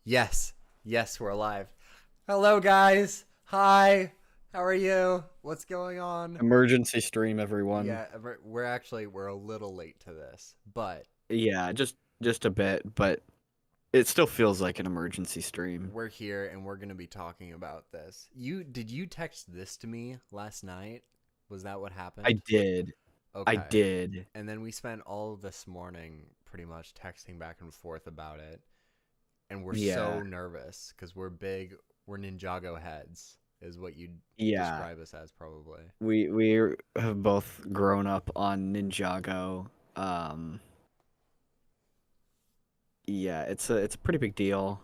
Yes, yes, we're alive. Hello, guys. Hi. How are you? What's going on? Emergency stream, everyone. Yeah, we're a little late to this, but Yeah, just a bit, but it still feels like an emergency stream. we're here and we're gonna be talking about this. Did you text this to me last night? Was that what I happened? did. I Okay. did. And then we spent all this morning pretty much texting back and forth about it, and we're Yeah. so nervous because we're Ninjago heads, is what you'd Yeah. describe us as probably. We have both grown up on Ninjago. Yeah, it's a pretty big deal.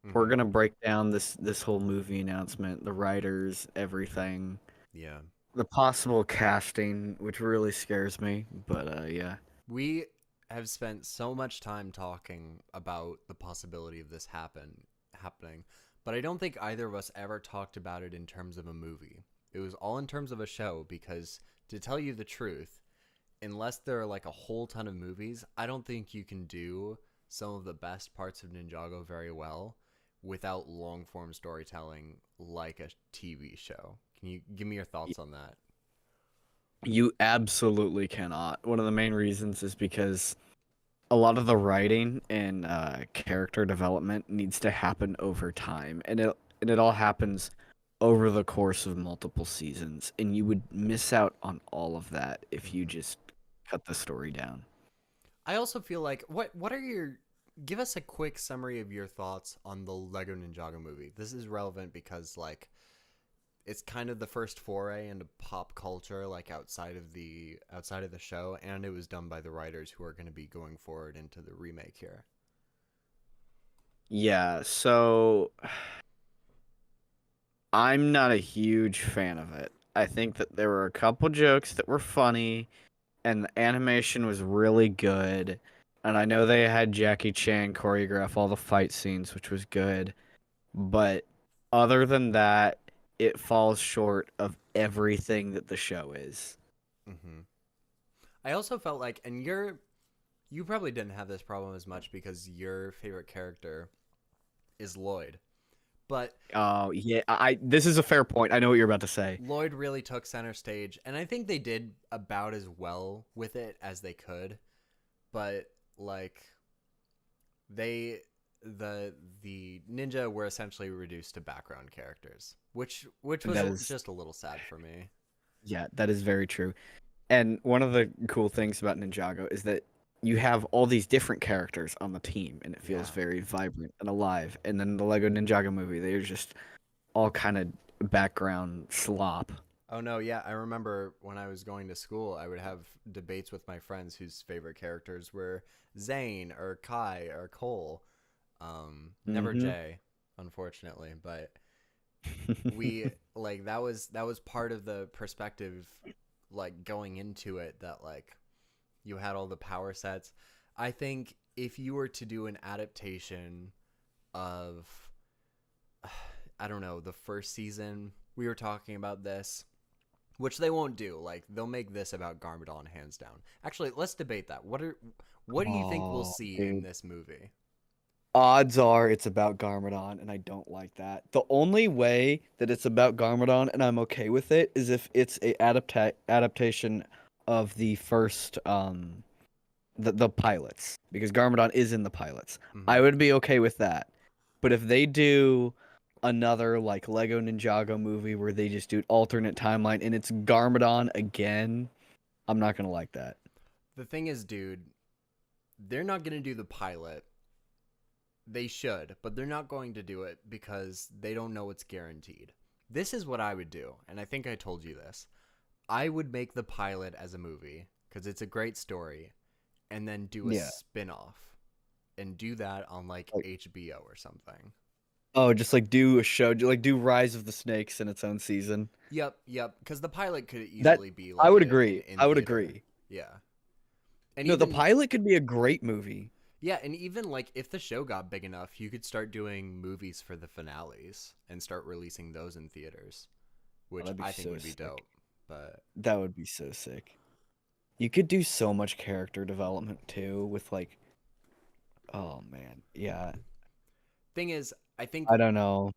We're Mm-hmm. gonna break down this whole movie announcement, the writers, everything, Yeah. the possible casting, which really scares me, but yeah. We have spent so much time talking about the possibility of this happening, but I don't think either of us ever talked about it in terms of a movie. It was all in terms of a show because, to tell you the truth, unless there are like a whole ton of movies, I don't think you can do some of the best parts of Ninjago very well without long form storytelling like a TV show. Can you give me your thoughts on that? You absolutely cannot. One of the main reasons is because a lot of the writing and character development needs to happen over time, and it all happens over the course of multiple seasons, and you would miss out on all of that if you Mm-hmm. just cut the story down. I also feel like what are your give us a quick summary of your thoughts on the Lego Ninjago movie. This is relevant because like it's kind of the first foray into pop culture like outside of the show, and it was done by the writers who are going to be going forward into the remake here. Yeah, so I'm not a huge fan of it. I think that there were a couple jokes that were funny, and the animation was really good. And I know they had Jackie Chan choreograph all the fight scenes, which was good. But other than that, it falls short of everything that the show is. Mm-hmm. I also felt like, and you probably didn't have this problem as much because your favorite character is Lloyd, but Oh, yeah, this is a fair point. I know what you're about to say. Lloyd really took center stage, and I think they did about as well with it as they could. But like they, the ninja were essentially reduced to background characters, which was That is, just a little sad for me. yeah, that is very true. And one of the cool things about Ninjago is that you have all these different characters on the team, and it feels Yeah. very vibrant and alive. And then the Lego Ninjago movie, they're just all kind of background slop. Oh no, yeah, I remember when I was going to school, I would have debates with my friends whose favorite characters were Zane or Kai or Cole. Never Hmm. Jay, unfortunately, but we like that was part of the perspective like going into it, that like you had all the power sets. I think if you were to do an adaptation of I don't know, the first season, we were talking about this, which they won't do. Like they'll make this about Garmadon hands down. Actually, let's debate that. What do you think we'll Oh, see in dude. this movie? Odds are it's about Garmadon, and I don't like that. The only way that it's about Garmadon, and I'm okay with it, is if it's a adaptation of the first the pilots, because Garmadon is in the pilots. Hmm. I would be okay with that. But if they do another like Lego Ninjago movie where they just do alternate timeline and it's Garmadon again, I'm not gonna like that. The thing is, dude, they're not going to do the pilot. They should, but they're not going to do it because they don't know it's guaranteed. This is what I would do, and I think I told you this. I would make the pilot as a movie because it's a great story, and then do a Yeah. spin off and do that on like Like, HBO or something. oh, just like do a show, like do Rise of the Snakes in its own season. Yep, yep. Because the pilot could That easily be I like would an agree. in I would theater. agree. Yeah, and No, the even pilot could be a great movie. yeah, and even like if the show got big enough, you could start doing movies for the finales and start releasing those in theaters, Oh, which that'd be I think so would be sick. dope. But That would be so sick. You could do so much character development too with like, oh man, yeah. Thing is, I think I don't know.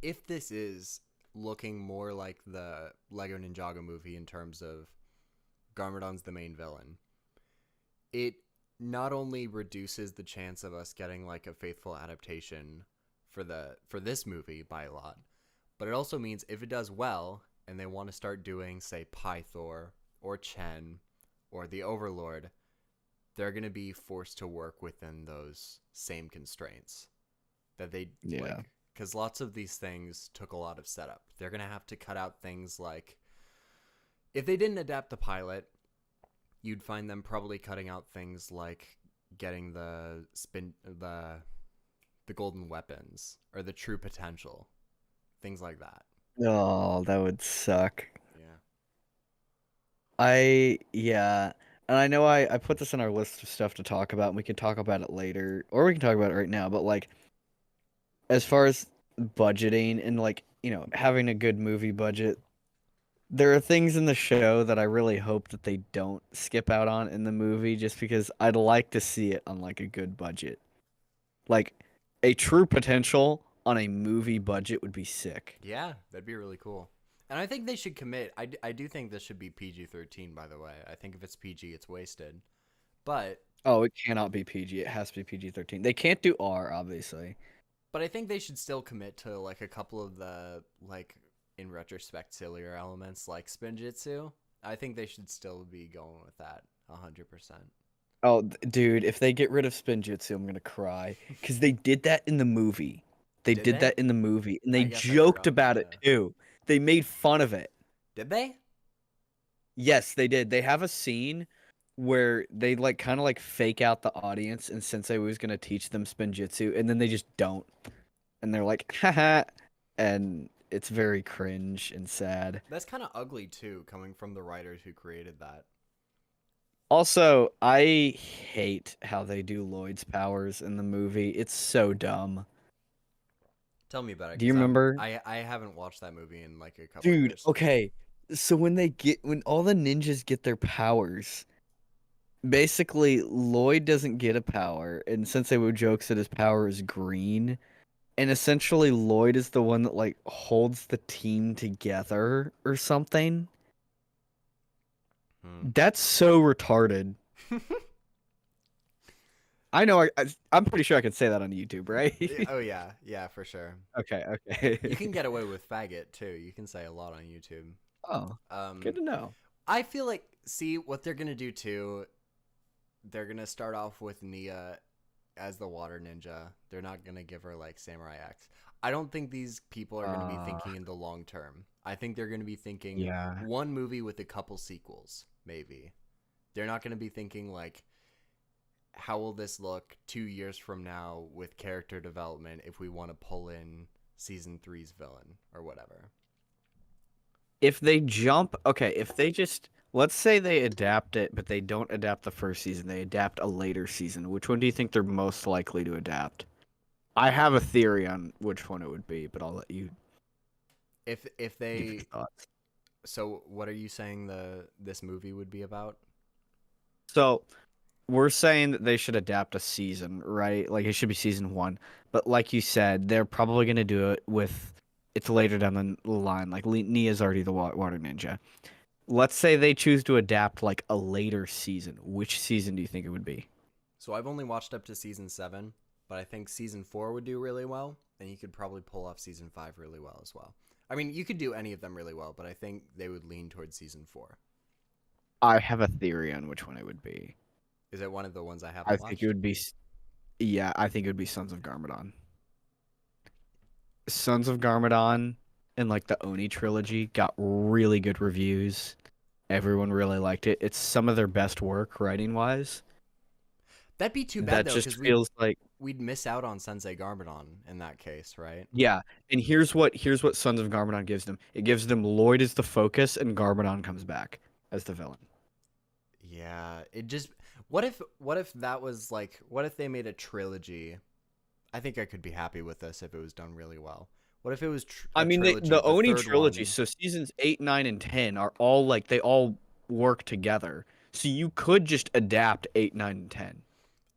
if this is looking more like the Lego Ninjago movie in terms of Garmadon's the main villain, it not only reduces the chance of us getting like a faithful adaptation for this movie by a lot, but it also means if it does well and they want to start doing say Pythor or Chen or the Overlord, they're going to be forced to work within those same constraints that they Yeah. like because lots of these things took a lot of setup. They're going to have to cut out things like if they didn't adapt the pilot, you'd find them probably cutting out things like getting the golden weapons or the true potential, things like that. Oh, that would suck. Yeah. Yeah. And I know I put this in our list of stuff to talk about, and we can talk about it later, or we can talk about it right now, but like as far as budgeting and like, having a good movie budget, there are things in the show that I really hope that they don't skip out on in the movie just because I'd like to see it on like a good budget. Like a true potential on a movie budget would be sick. Yeah, that'd be really cool. And I think they should commit. I do think this should be PG-13, by the way. I think if it's PG, it's wasted. But Oh, it cannot be PG. It has to be PG-13. They can't do R, obviously. but I think they should still commit to like a couple of the like in retrospect sillier elements like Spinjitzu. I think they should still be going with that 100%. Oh, dude, if they get rid of Spinjitzu, I'm gonna cry. Because they did that in the movie. They Did did they? that in the movie, and I they guess I joked forgot about about it too. They made fun of it. Did they? Yes, they did. They have a scene where they like kind of like fake out the audience, and Sensei was gonna teach them Spinjitzu, and then they just don't, and they're like, haha, and it's very cringe and sad. That's kind of ugly too, coming from the writers who created that. Also, I hate how they do Lloyd's powers in the movie. It's so dumb. Tell me about it, Do you because remember? I haven't watched that movie in like a couple Dude, years. okay. So when all the ninjas get their powers, basically Lloyd doesn't get a power, and Sensei Wu jokes that his power is green, and essentially Lloyd is the one that like holds the team together or something. Hmm. That's so retarded. I know I'm pretty sure I can say that on YouTube, right? Oh yeah, yeah, for sure. Okay, okay. You can get away with faggot too. You can say a lot on YouTube. Oh, good Um, to know. I feel like see what they're gonna do too. They're gonna start off with Nia as the water ninja. They're not gonna give her like samurai axe. I don't think these people are gonna be Uh, thinking in the long term. I think they're gonna be thinking yeah. one movie with a couple sequels, maybe. They're not gonna be thinking like how will this look 2 years from now with character development if we want to pull in season three's villain or whatever. If they jump, okay, if they just let's say they adapt it, but they don't adapt the first season, they adapt a later season. Which one do you think they're most likely to adapt? I have a theory on which one it would be, but I'll let you If give your they thoughts. so what are you saying this movie would be about? So, we're saying that they should adapt a season, right? Like it should be season 1. But like you said, they're probably going to do it with it's later down the line. Like Nia's already the water ninja. Let's say they choose to adapt like a later season. Which season do you think it would be? So I've only watched up to season 7, but I think season 4 would do really well, and you could probably pull off season 5 really well as well. I mean, you could do any of them really well, but I think they would lean towards season 4. I have a theory on which one it would be. Is it one of the ones I I haven't think it watched? would be yeah, I think it would be Sons of Garmadon. Sons of Garmadon and like the Oni trilogy got really good reviews. Everyone really liked it. It's some of their best work writing wise. That'd be too bad That though, just because feels like we'd miss out on Sensei Garmadon in that case, right? yeah. And here's what Sons of Garmadon gives them. It gives them Lloyd as the focus and Garmadon comes back as the villain. Yeah, it just what if that was like what if they made a trilogy? I think I could be happy with this if it was done really well. What if it was I a mean, trilogy? the The Oni third trilogy, one, so seasons 8, 9, and 10 are all like they all work together. So you could just adapt 8, 9, and 10.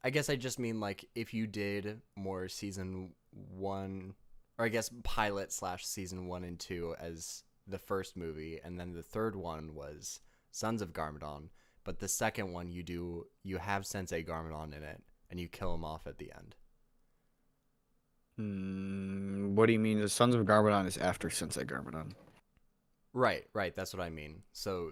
I guess I just mean like if you did more season one, or I guess pilot slash season 1 and 2 as the first movie, and then the third one was Sons of Garmadon, but the second one you have Sensei Garmadon in it, and you kill him off at the end. What do you mean? The Sons of Garmadon is after Sensei Garmadon. Right, right. That's what I mean. So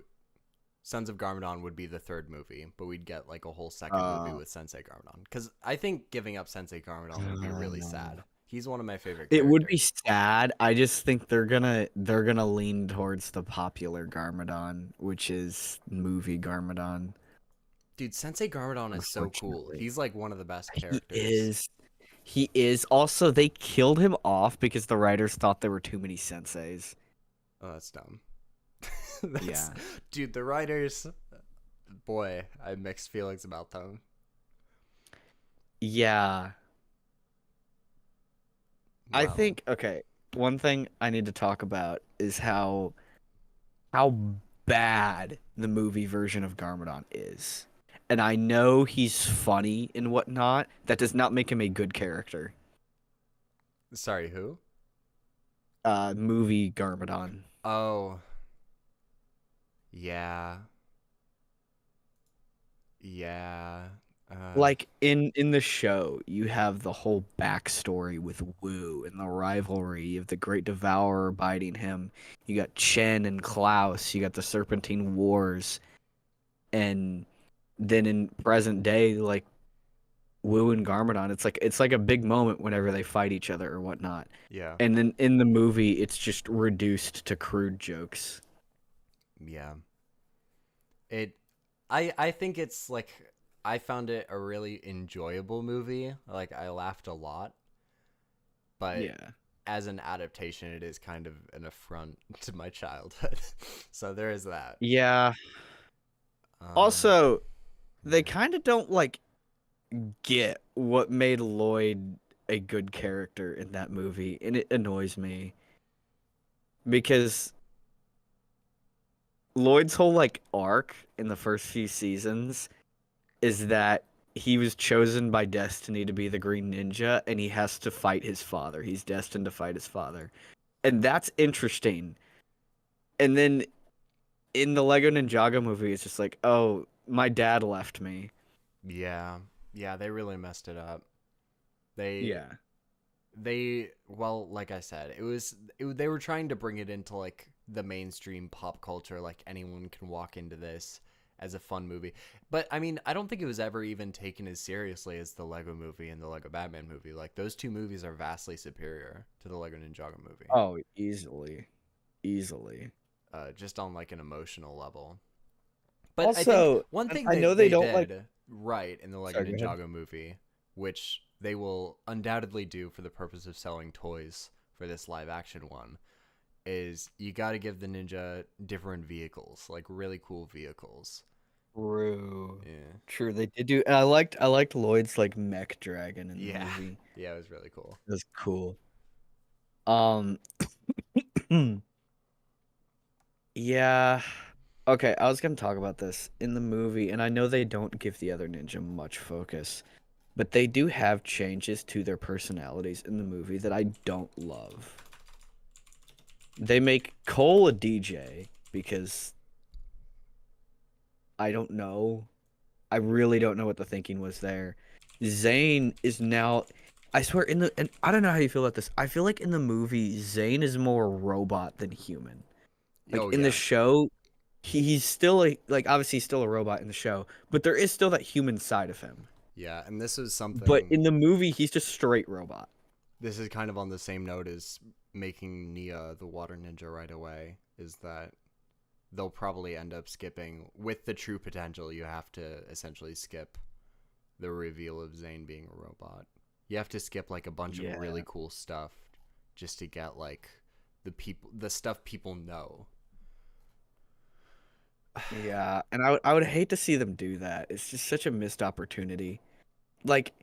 Sons of Garmadon would be the third movie, but we'd get like a whole second movie Uh, with Sensei Garmadon. Because I think giving up Sensei Garmadon would be really sad. He's one of my favorite it would be characters. sad. I just think they're gonna lean towards the popular Garmadon, which is movie Garmadon. Dude, Sensei Garmadon is so cool. Unfortunately, He's like one of the best he characters. is. He is. Also, they killed him off because the writers thought there were too many senseis. Oh, that's dumb. That's Yeah. dude, the writers, boy, I have mixed feelings about them. Yeah. I Well, think okay, one thing I need to talk about is how bad the movie version of Garmadon is. And I know he's funny and whatnot. That does not make him a good character. sorry, who? Movie Garmadon. Oh, yeah. Yeah. Like in the show, you have the whole backstory with Wu and the rivalry of the Great Devourer biting him. You got Chen and Klaus. You got the Serpentine Wars, and then in present day, like Wu and Garmadon, it's like a big moment whenever they fight each other or whatnot. yeah. And then in the movie, it's just reduced to crude jokes. Yeah. It I think it's like I found it a really enjoyable movie. Like I laughed a lot, but Yeah. as an adaptation it is kind of an affront to my childhood. So there is that. Yeah. Um Also, they yeah. kind of don't like get what made Lloyd a good character in that movie, and it annoys me because Lloyd's whole like arc in the first few seasons is that he was chosen by destiny to be the Green Ninja and he has to fight his father. He's destined to fight his father. And that's interesting. And then in the Lego Ninjago movie, it's just like, oh, my dad left me. Yeah. Yeah, they really messed it up. They Yeah. well, like I said, they were trying to bring it into like the mainstream pop culture, like anyone can walk into this as a fun movie. But I mean, I don't think it was ever even taken as seriously as the Lego movie and the Lego Batman movie. Like those two movies are vastly superior to the Lego Ninjago movie. Oh, easily. Easily. Just on like an emotional level. But I think Also, one thing I know they they don't like. did right in the Lego Sorry, go ahead. Ninjago movie, which they will undoubtedly do for the purpose of selling toys for this live action one, is you got to give the ninja different vehicles, like really cool vehicles. True. Yeah. True, they did do. And I liked Lloyd's like mech dragon in the Yeah. movie. Yeah, it was really cool. It was cool. Um, yeah. Okay, I was gonna talk about this in the movie, and I know they don't give the other ninja much focus, but they do have changes to their personalities in the movie that I don't love. They make Cole a DJ because I don't know. I really don't know what the thinking was there. Zane is now. I swear and I don't know how you feel about this. I feel like in the movie Zane is more robot than human. Like Oh in the yeah. show, he's still like obviously he's still a robot in the show, but there is still that human side of him. Yeah, and this is But something in the movie, he's just straight robot. this is kind of on the same note as making Nia the water ninja right away, is that they'll probably end up skipping with the true potential. You have to essentially skip the reveal of Zane being a robot. You have to skip like a bunch of Yeah. really cool stuff just to get like the stuff people know. Yeah, and I would hate to see them do that. It's just such a missed opportunity. Like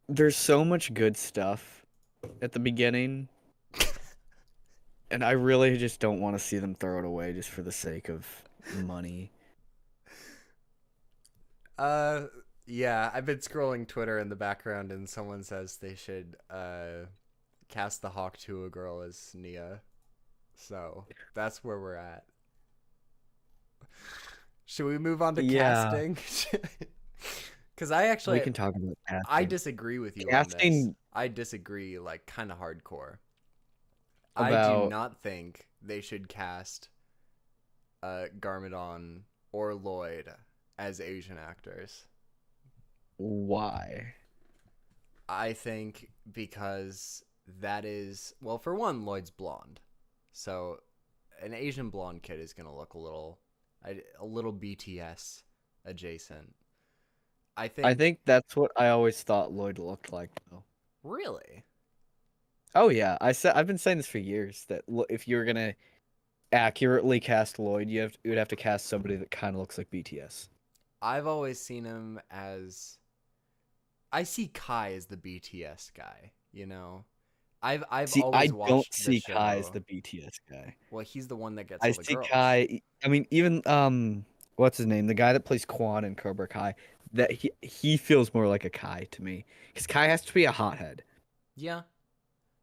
there's so much good stuff at the beginning, and I really just don't want to see them throw it away just for the sake of money. Uh, yeah, I've been scrolling Twitter in the background, and someone says they should cast the Hawk to a girl as Nia. So that's where we're at. Should we move on to Yeah, casting? Because I we actually can talk about I casting. disagree with you on this. Casting I disagree, like kind of hardcore. I do about not think they should cast Garmadon or Lloyd as Asian actors. why. I think because that is, well, for one, Lloyd's blonde, so an Asian blonde kid is gonna look a little BTS adjacent. I I think think that's what I always thought Lloyd looked like, though. really, Oh yeah, I've been saying this for years that if you were gonna accurately cast Lloyd, you would have to cast somebody that kind of looks like BTS. I've always seen him as I see Kai as the BTS guy. You know, I've See, I always don't watched the see Kai as show. the BTS guy. Well, he's the one that gets I all the see girls. Kai. I mean, even what's his name? The guy that plays Quan in Cobra Kai. That he feels more like a Kai to me, because Kai has to be a hothead. Yeah,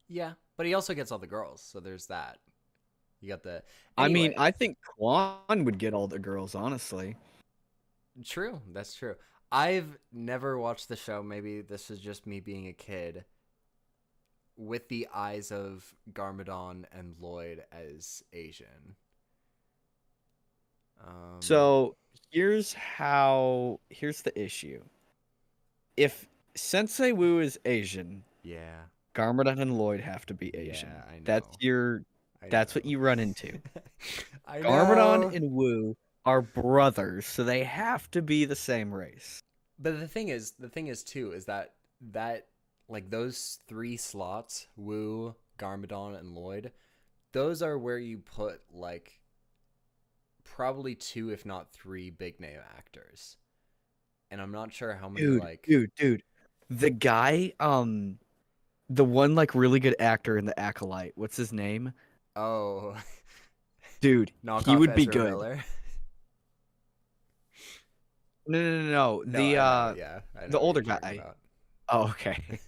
yeah, but he also gets all the girls, so there's that. You got the I mean, anyway. I think Quan would get all the girls, honestly. True, that's true. I've never watched the show. Maybe this is just me being a kid. With the eyes of Garmadon and Lloyd as Asian. Um, So here's the issue. If Sensei Wu is Asian, yeah, Garmadon and Lloyd have to be yeah, Asian. I That's know, your I that's what know, you run into. I Garmadon know. and Wu are brothers, so they have to be the same race. But the thing is too, is that like those three slots, Wu, Garmadon, and Lloyd, those are where you put like probably two, if not three, big name actors. And I'm not sure how many like Dude. The guy, the one like really good actor in The Acolyte, what's his name? oh Dude, he knockoff would be Ezra good. Miller. No. No, I know. Yeah, I know The what you're older talking guy. about. Oh, okay.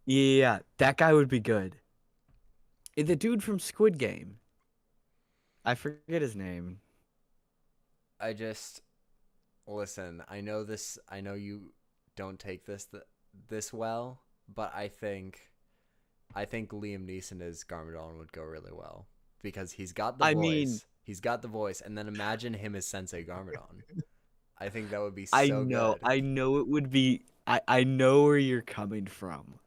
Yeah, that guy would be good. The dude from Squid Game. I forget his name. I just listen. I know this. I know you don't take this well, but I think Liam Neeson as Garmadon would go really well because he's got the I mean, voice. He's got the voice, and then imagine him as Sensei Garmadon. I think that would be I so know, good. I know it would be. I know where you're coming from.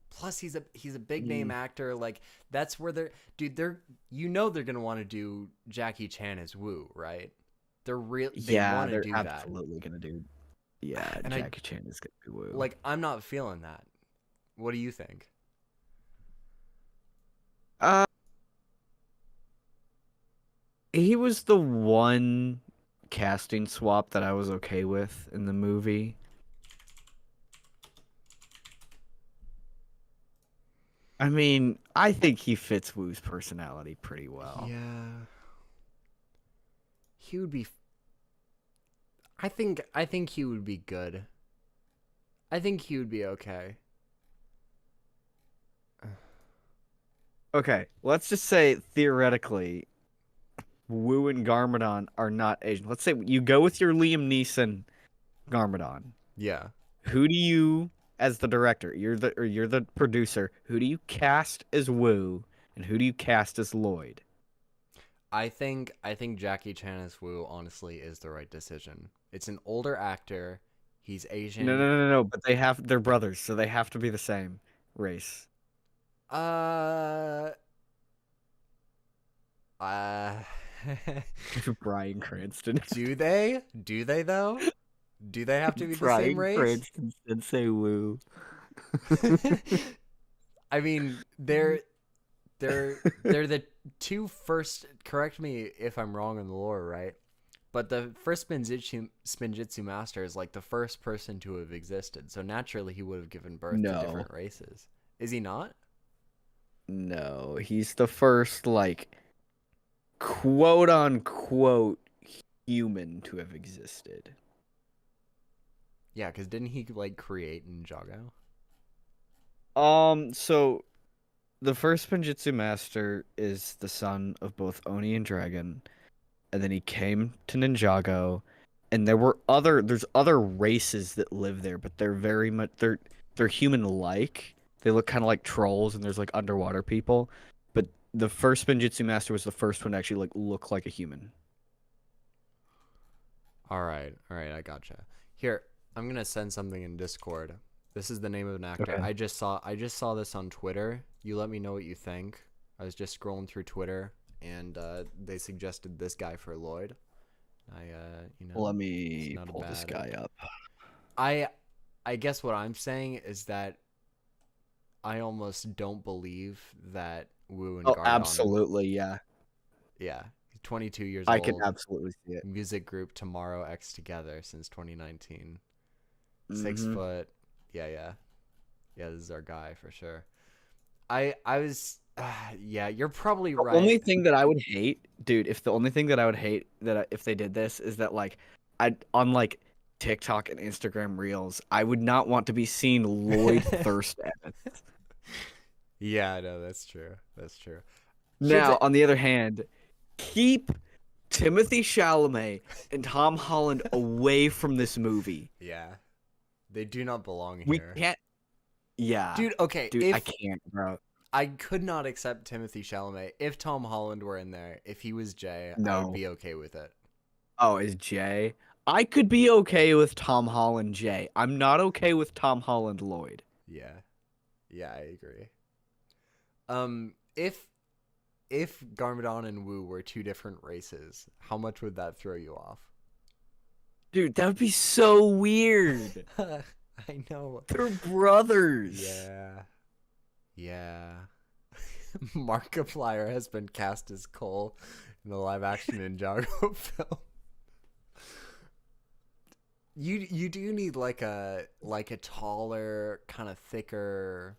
Plus, he's a big name Mm, actor. Like that's where they're dude. They're you know they're gonna want to do Jackie Chan as Wu, right? They yeah, want to they're do that, absolutely gonna do. Yeah, and I Jackie Chan is gonna be Woo. like I'm not feeling that. What do you think? Uh, he was the one casting swap that I was okay with in the movie. I mean, I think he fits Woo's personality pretty well. Yeah, he would be. I think he would be good. I think he would be okay. Okay, let's just say theoretically, Wu and Garmadon are not Asian. Let's say you go with your Liam Neeson Garmadon. Yeah, Who do you, as the director, you're the producer, who do you cast as Wu and who do you cast as Lloyd? I think Jackie Chan as Wu honestly is the right decision. It's an older actor. He's Asian. No, but they're brothers, so they have to be the same race. Uh, uh Bryan Cranston. do they? Do they though? Do they have to be the same Bryan race? Cranston Sensei Wu. I mean, they're the two first. Correct me if I'm wrong in the lore, right? But the first Spinjitzu master is like the first person to have existed. So naturally, he would have given birth to No. different races. Is he not? No, he's the first like quote unquote human to have existed. Yeah, because didn't he like create Ninjago? So the first Spinjitzu master is the son of both Oni and Dragon, and then he came to Ninjago, and there's other races that live there, but they're very much they're human like. They look kind of like trolls, and there's like underwater people, but the first Spinjitzu master was the first one to actually like look like a human. All right, I gotcha. Here, I'm gonna send something in Discord. This is the name of an actor. Okay. I just saw this on Twitter. You let me know what you think. I was just scrolling through Twitter, and they suggested this guy for Lloyd. You know, Let it's me not a pull this bad. guy up. I I guess what I'm saying is that I almost don't believe that Wu and Oh, Garmadon. absolutely, yeah. Yeah, he's 22 years I can old. absolutely see it. Music group Tomorrow X Together since 2019. 6 Mm-hmm. foot. Yeah, yeah, yeah. This is our guy for sure. I was. Yeah, you're probably The right. only thing that I would hate, dude, if the only thing that I would hate if they did this is that like I on like TikTok and Instagram Reels, I would not want to be seen Lloyd Thirst at. Yeah, no, that's true. That's true. Here's a. Now, on the other hand, keep Timothy Chalamet and Tom Holland away from this movie. Yeah, they do not belong We here, can't. Yeah, dude. Okay, dude, I if can't, bro. I could not accept Timothy Chalamet if Tom Holland were in there. If he was Jay, I would No. be okay with it. Oh, is Jay? I could be okay with Tom Holland Jay. I'm not okay with Tom Holland Lloyd. Yeah, yeah, I agree. If Garmadon and Wu were two different races, how much would that throw you off? Dude, that would be so weird. I know. They're brothers. Yeah. Yeah. Markiplier has been cast as Cole in the live action Ninjago film. You do need like a taller, kind of thicker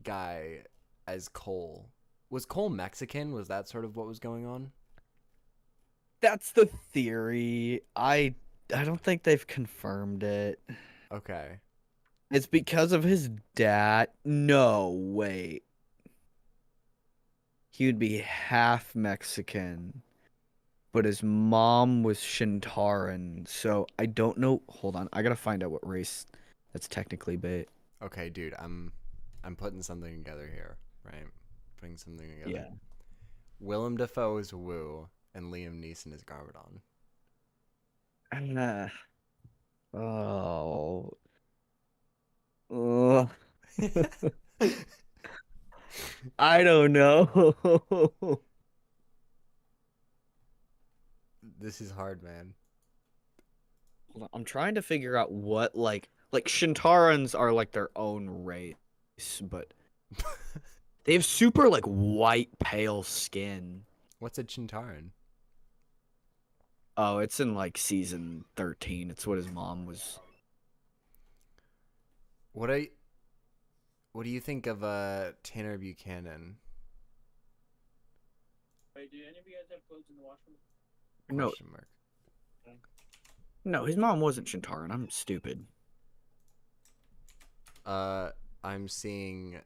guy as Cole. Was Cole Mexican? Was that sort of what was going on? That's the theory. I don't think they've confirmed it. Okay. It's because of his dad. No, wait. He would be half Mexican, but his mom was Shintaran, so I don't know. Hold on, I gotta find out what race that's technically bait. Okay, dude, I'm putting something together here, right? Putting something together. Yeah. Willem Dafoe is Wu and Liam Neeson is Garmadon. Oh. Ugh. I don't know. This is hard, man. Hold on, I'm trying to figure out what like Shintarans are like their own race, but they have super like white pale skin. What's a Chintaran? Oh, it's in like season 13. It's what his mom was. What I What do you think of Tanner Buchanan? Wait, do any of you guys have clothes in the washroom? No, Question mark. no, his mom wasn't Shintaran. I'm stupid. Uh, I'm seeing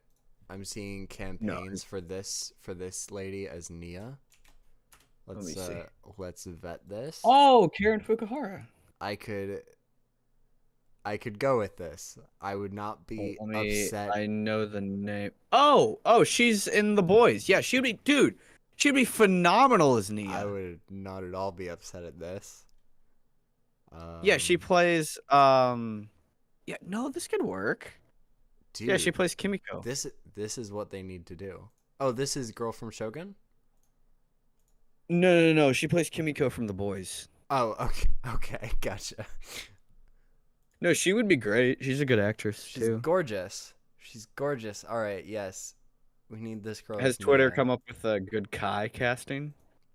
campaigns for this lady as Nia. Let me see. Let's vet this. Oh, Karen Fukuhara. I could go with this. I would not be upset. I know the name. Oh, she's in The Boys. Yeah, she'd be phenomenal as Nia. I would not at all be upset at this. Yeah, she plays. Yeah, no, this could work. Dude, Yeah, she plays Kimiko. This is what they need to do. Oh, this is Girl from Shogun? No. She plays Kimiko from The Boys. Oh, okay, gotcha. No, she would be great. She's a good actress She's too. gorgeous. She's gorgeous. All right, yes. We need this girl. Has as Twitter Nia. come up with a good Kai casting?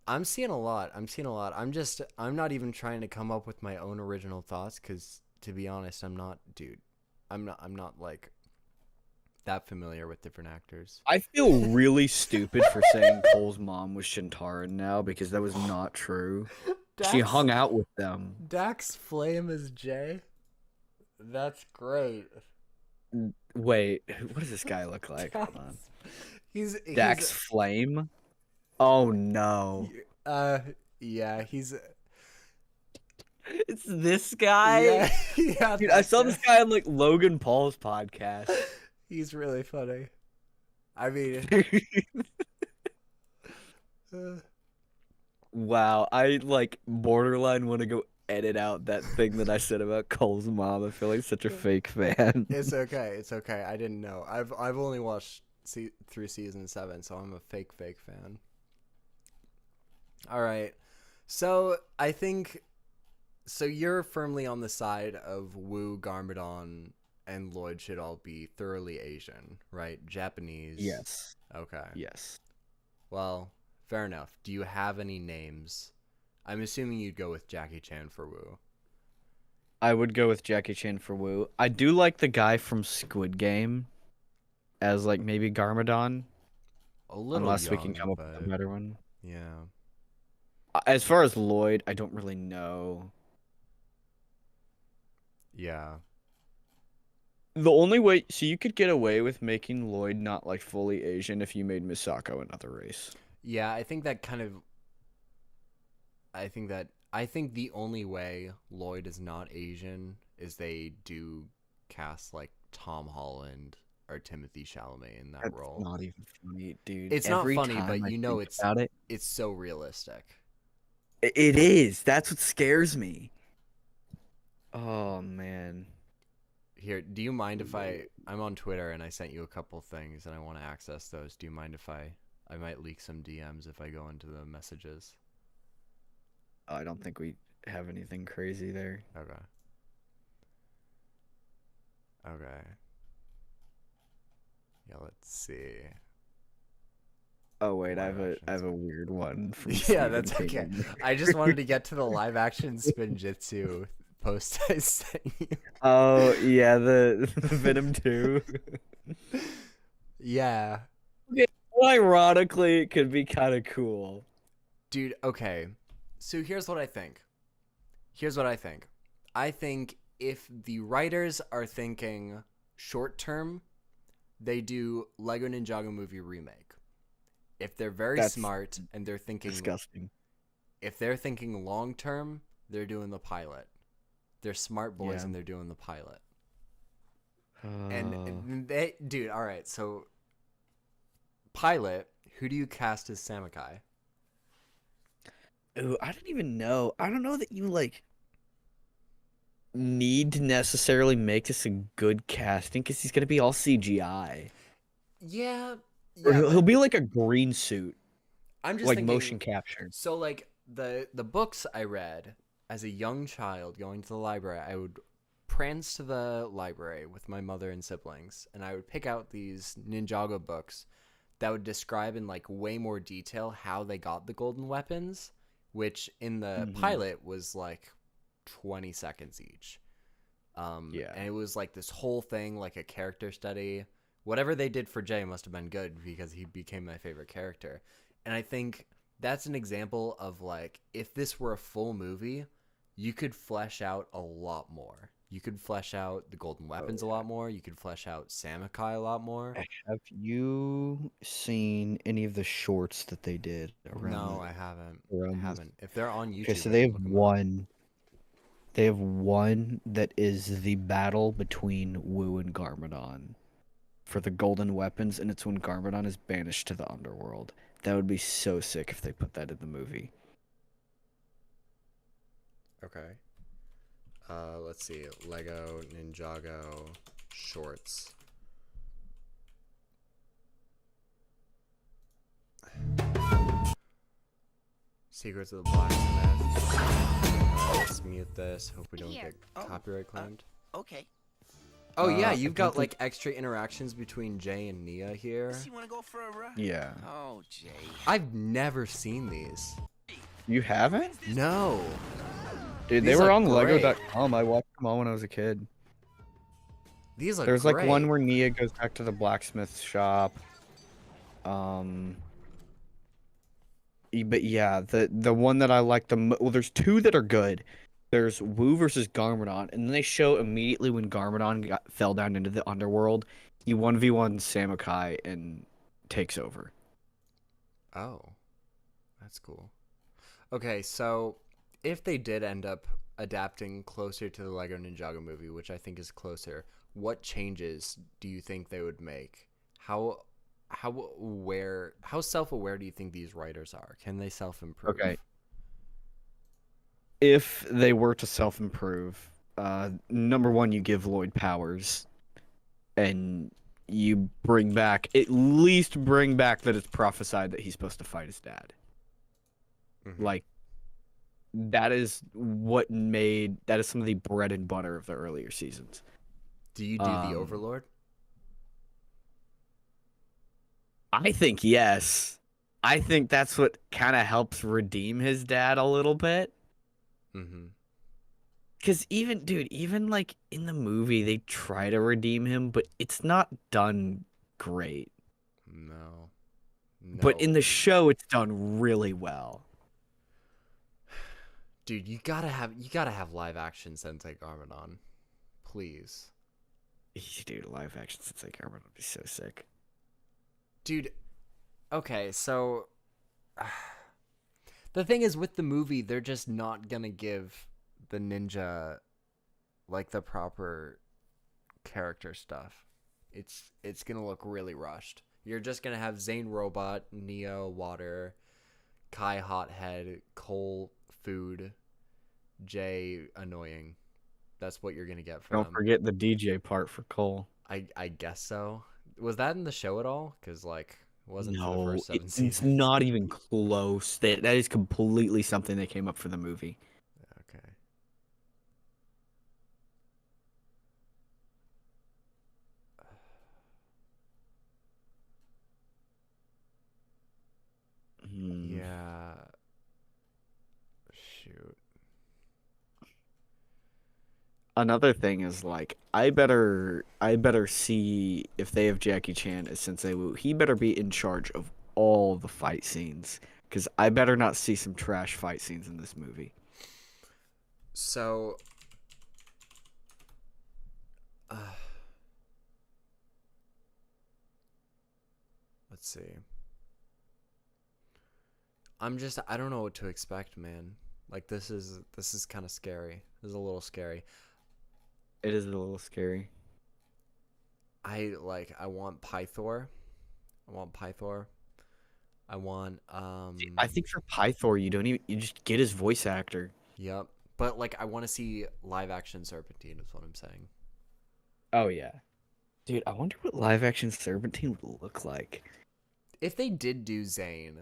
I'm seeing a lot. I'm not even trying to come up with my own original thoughts cuz to be honest, I'm not like that familiar with different actors. I feel really stupid for saying Cole's mom was Shintaran now because that was not true. She hung out with them. Dax Flame is Jay. That's great. Wait, what does this guy look like? Hold on. Dax, he's Dax Flame? Oh no. yeah, he's It's this guy? yeah, yeah. Dude, I saw this guy on like Logan Paul's podcast. He's really funny. I mean, Wow, I like borderline want to go edit out that thing that I said about Cole's mom. I feel like such a fake fan. it's okay. It's okay. I didn't know. I've only watched through season 7, so I'm a fake fan. All right. So I think you're firmly on the side of Wu, Garmadon, and Lloyd should all be thoroughly Asian, right? Japanese. Yes. Okay. Yes. Well, fair enough. Do you have any names? I'm assuming you'd go with Jackie Chan for Wu. I would go with Jackie Chan for Wu. I do like the guy from Squid Game as like maybe Garmadon. A little Unless we young, can come up with but a better one. yeah. As far as Lloyd, I don't really know. Yeah. The only way, so you could get away with making Lloyd not like fully Asian if you made Misako another race. Yeah, I think the only way Lloyd is not Asian is they do cast like Tom Holland or Timothy Chalamet in that That's role. not even funny, dude. It's Every not funny, time but I you know think about it. it's so realistic. It is. That's what scares me. Oh man. Here, do you mind if I'm on Twitter and I sent you a couple things and I want to access those. Do you mind if I might leak some DMs if I go into the messages? I don't think we have anything crazy there. Okay. Okay. Yeah, let's see. Oh wait, I Live have actions. a weird one from Yeah, Stephen that's okay. King. I just wanted to get to the live action Spinjitzu post I sent you. Oh yeah, the Venom 2. Yeah. Well, ironically, it could be kind of cool. Dude, okay. So here's what I think. I think if the writers are thinking short term, they do Lego Ninjago movie remake. If they're very That's smart and they're thinking Disgusting. if they're thinking long term, they're doing the pilot. They're smart boys Yeah. and they're doing the pilot. And they, dude, all right. So, pilot, who do you cast as Samakai? Ooh, I don't even know. I don't know that you like need to necessarily make this a good casting because he's gonna be all CGI. Yeah, Or yeah. he'll be like a green suit, I'm just like thinking, motion capture. So, like the books I read as a young child going to the library, I would prance to the library with my mother and siblings, and I would pick out these Ninjago books that would describe in like way more detail how they got the golden weapons, which in the pilot was like 20 seconds each. Yeah. And it was like this whole thing, like a character study. Whatever they did for Jay must have been good because he became my favorite character. And I think that's an example of like, if this were a full movie, you could flesh out a lot more. You could flesh out the golden weapons a lot more. You could flesh out Samakai a lot more. Have you seen any of the shorts that they did around? No, I haven't. If they're on YouTube, Okay, so I they can have look 'em up. one. They have one that is the battle between Wu and Garmadon for the golden weapons, and it's when Garmadon is banished to the underworld. That would be so sick if they put that in the movie. Okay. Let's see. Lego Ninjago shorts. Secrets of the Blacksmith. Let's mute this. Hope we don't Here. get copyright claimed. Okay. Oh yeah, I you've don't got like extra interactions between Jay and Nia here. So you want to go for a ride? Yeah. Oh, Jay. I've never seen these. You haven't? No. Dude, These they were look on great. Lego.com. I watched them all when I was a kid. These look There's great. like one where Nia goes back to the blacksmith shop. But yeah, the one that I like well, there's two that are good. There's Wu versus Garmadon, and then they show immediately when Garmadon fell down into the underworld, he 1v1 Samukai and takes over. Oh, that's cool. Okay, so if they did end up adapting closer to the Lego Ninjago movie, which I think is closer, what changes do you think they would make? How self-aware do you think these writers are? Can they self-improve? Okay. If they were to self-improve, number one, you give Lloyd powers, and you at least bring back that it's prophesied that he's supposed to fight his dad. Mhm. Like, that is some of the bread and butter of the earlier seasons. Do you do the Overlord? I think yes. I think that's what kind of helps redeem his dad a little bit. Mm-hmm. Because even like in the movie, they try to redeem him, but it's not done great. No. But in the show, it's done really well. Dude, you gotta have live action Sensei Garmadon. Please. Dude, live action Sensei Garmadon would be so sick. Dude, okay, so the thing is with the movie, they're just not gonna give the ninja like the proper character stuff. It's gonna look really rushed. You're just gonna have Zane Robot, Neo Water, Kai Hothead, Cole Food, Jay Annoying. That's what you're gonna get from Don't forget the DJ part for Cole. I guess so. Was that in the show at all? Because like it wasn't for the No, first 7 it's seasons. not even close. That is completely something that came up for the movie. Okay. Yeah. Shoot. Another thing is like I better see if they have Jackie Chan as Sensei Wu. He better be in charge of all the fight scenes because I better not see some trash fight scenes in this movie. So let's see. I don't know what to expect, man. Like this is kind of scary. This is a little scary. It is a little scary. I want Pythor. I want Pythor. I want I think for Pythor you just get his voice actor. Yep. But like I want to see live action Serpentine is what I'm saying. Oh yeah. Dude, I wonder what live action Serpentine would look like. If they did do Zane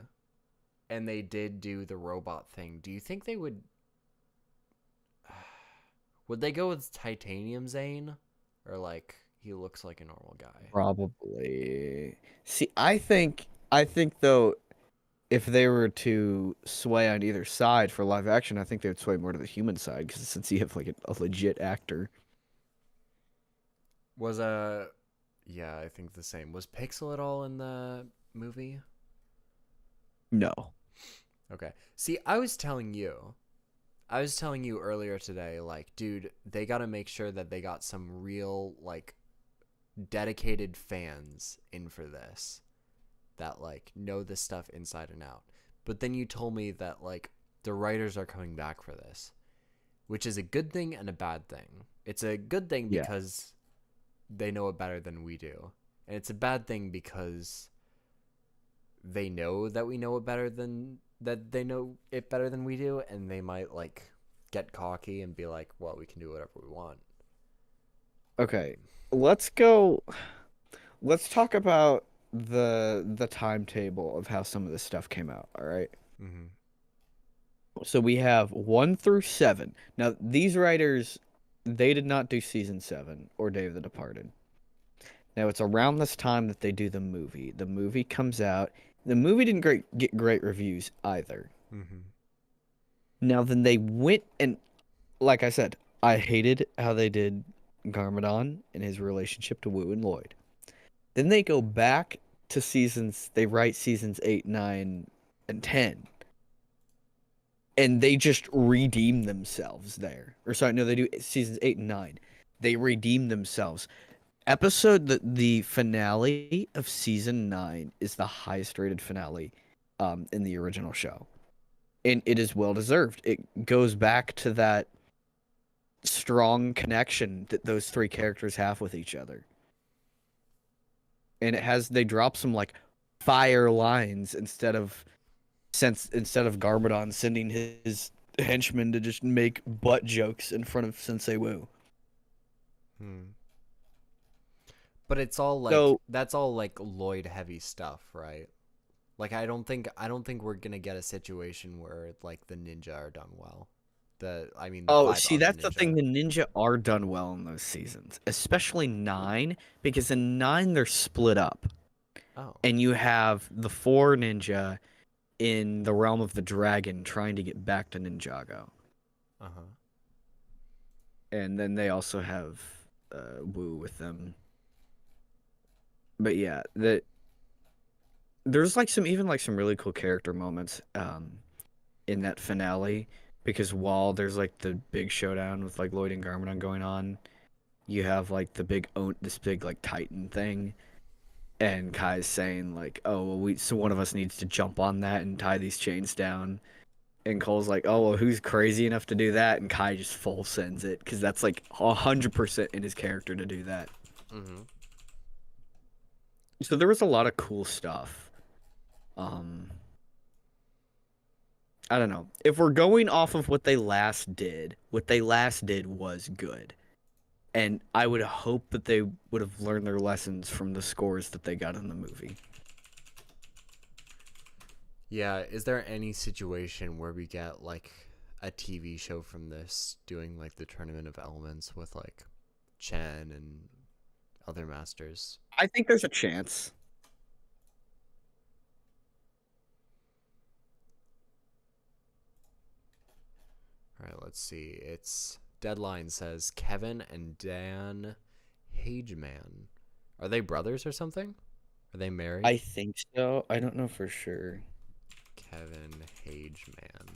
and they did do the robot thing, do you think they would they go with Titanium Zane or like he looks like a normal guy? Probably. See, I think though if they were to sway on either side for live action, I think they would sway more to the human side because since you have like a legit actor. Was yeah, I think the same. Was Pixel at all in the movie? No. Okay. See, I was telling you earlier today, like, dude, they got to make sure that they got some real, like, dedicated fans in for this that, like, know this stuff inside and out. But then you told me that, like, the writers are coming back for this, which is a good thing and a bad thing. It's a good thing because they know it better than we do. And it's a bad thing because they know that we know it better than that they know it better than we do, and they might like get cocky and be like, well, we can do whatever we want. Okay. Let's talk about the timetable of how some of this stuff came out, all right? Mm-hmm. So we have 1 through 7. Now, these writers, they did not do season 7 or Day of the Departed. Now, it's around this time that they do the movie. The movie comes out. The movie didn't get great reviews either. Mm-hmm. Now, then they went and, like I said, I hated how they did Garmadon and his relationship to Wu and Lloyd. Then they go back to they write seasons 8, 9, and 10. and they just redeem themselves there. Or sorry, no, they do seasons 8 and 9. They redeem themselves. The finale of season 9 is the highest rated finale in the original show. And it is well deserved. It goes back to that strong connection that those three characters have with each other. And they drop some like fire lines instead of Garmadon sending his henchmen to just make butt jokes in front of Sensei Wu. But it's all like So that's all like Lloyd heavy stuff, right? Like I don't think we're gonna get a situation where like the ninja are done well. The five see, other that's the thing. ninja. The ninja are done well in those seasons, especially 9, because in 9 they're split up, Oh. and you have the 4 ninja in the realm of the dragon trying to get back to Ninjago. Uh-huh. And then they also have Wu with them. But yeah, there's like some really cool character moments in that finale, because while there's like the big showdown with like Lloyd and Garmadon going on, you have like this big like Titan thing, and Kai's saying like, oh well, so one of us needs to jump on that and tie these chains down. And Cole's like, oh, well, who's crazy enough to do that? And Kai just full sends it, because that's like 100% in his character to do that. Mm-hmm. So there was a lot of cool stuff. I don't know. If we're going off of what they last did was good. And I would hope that they would have learned their lessons from the scores that they got in the movie. Yeah, is there any situation where we get like a TV show from this doing like the Tournament of Elements with like Chen and other masters? I think there's a chance. All right, let's see. It's Deadline says Kevin and Dan Hageman. Are they brothers or something? Are they married? I think so. I don't know for sure. Kevin Hageman.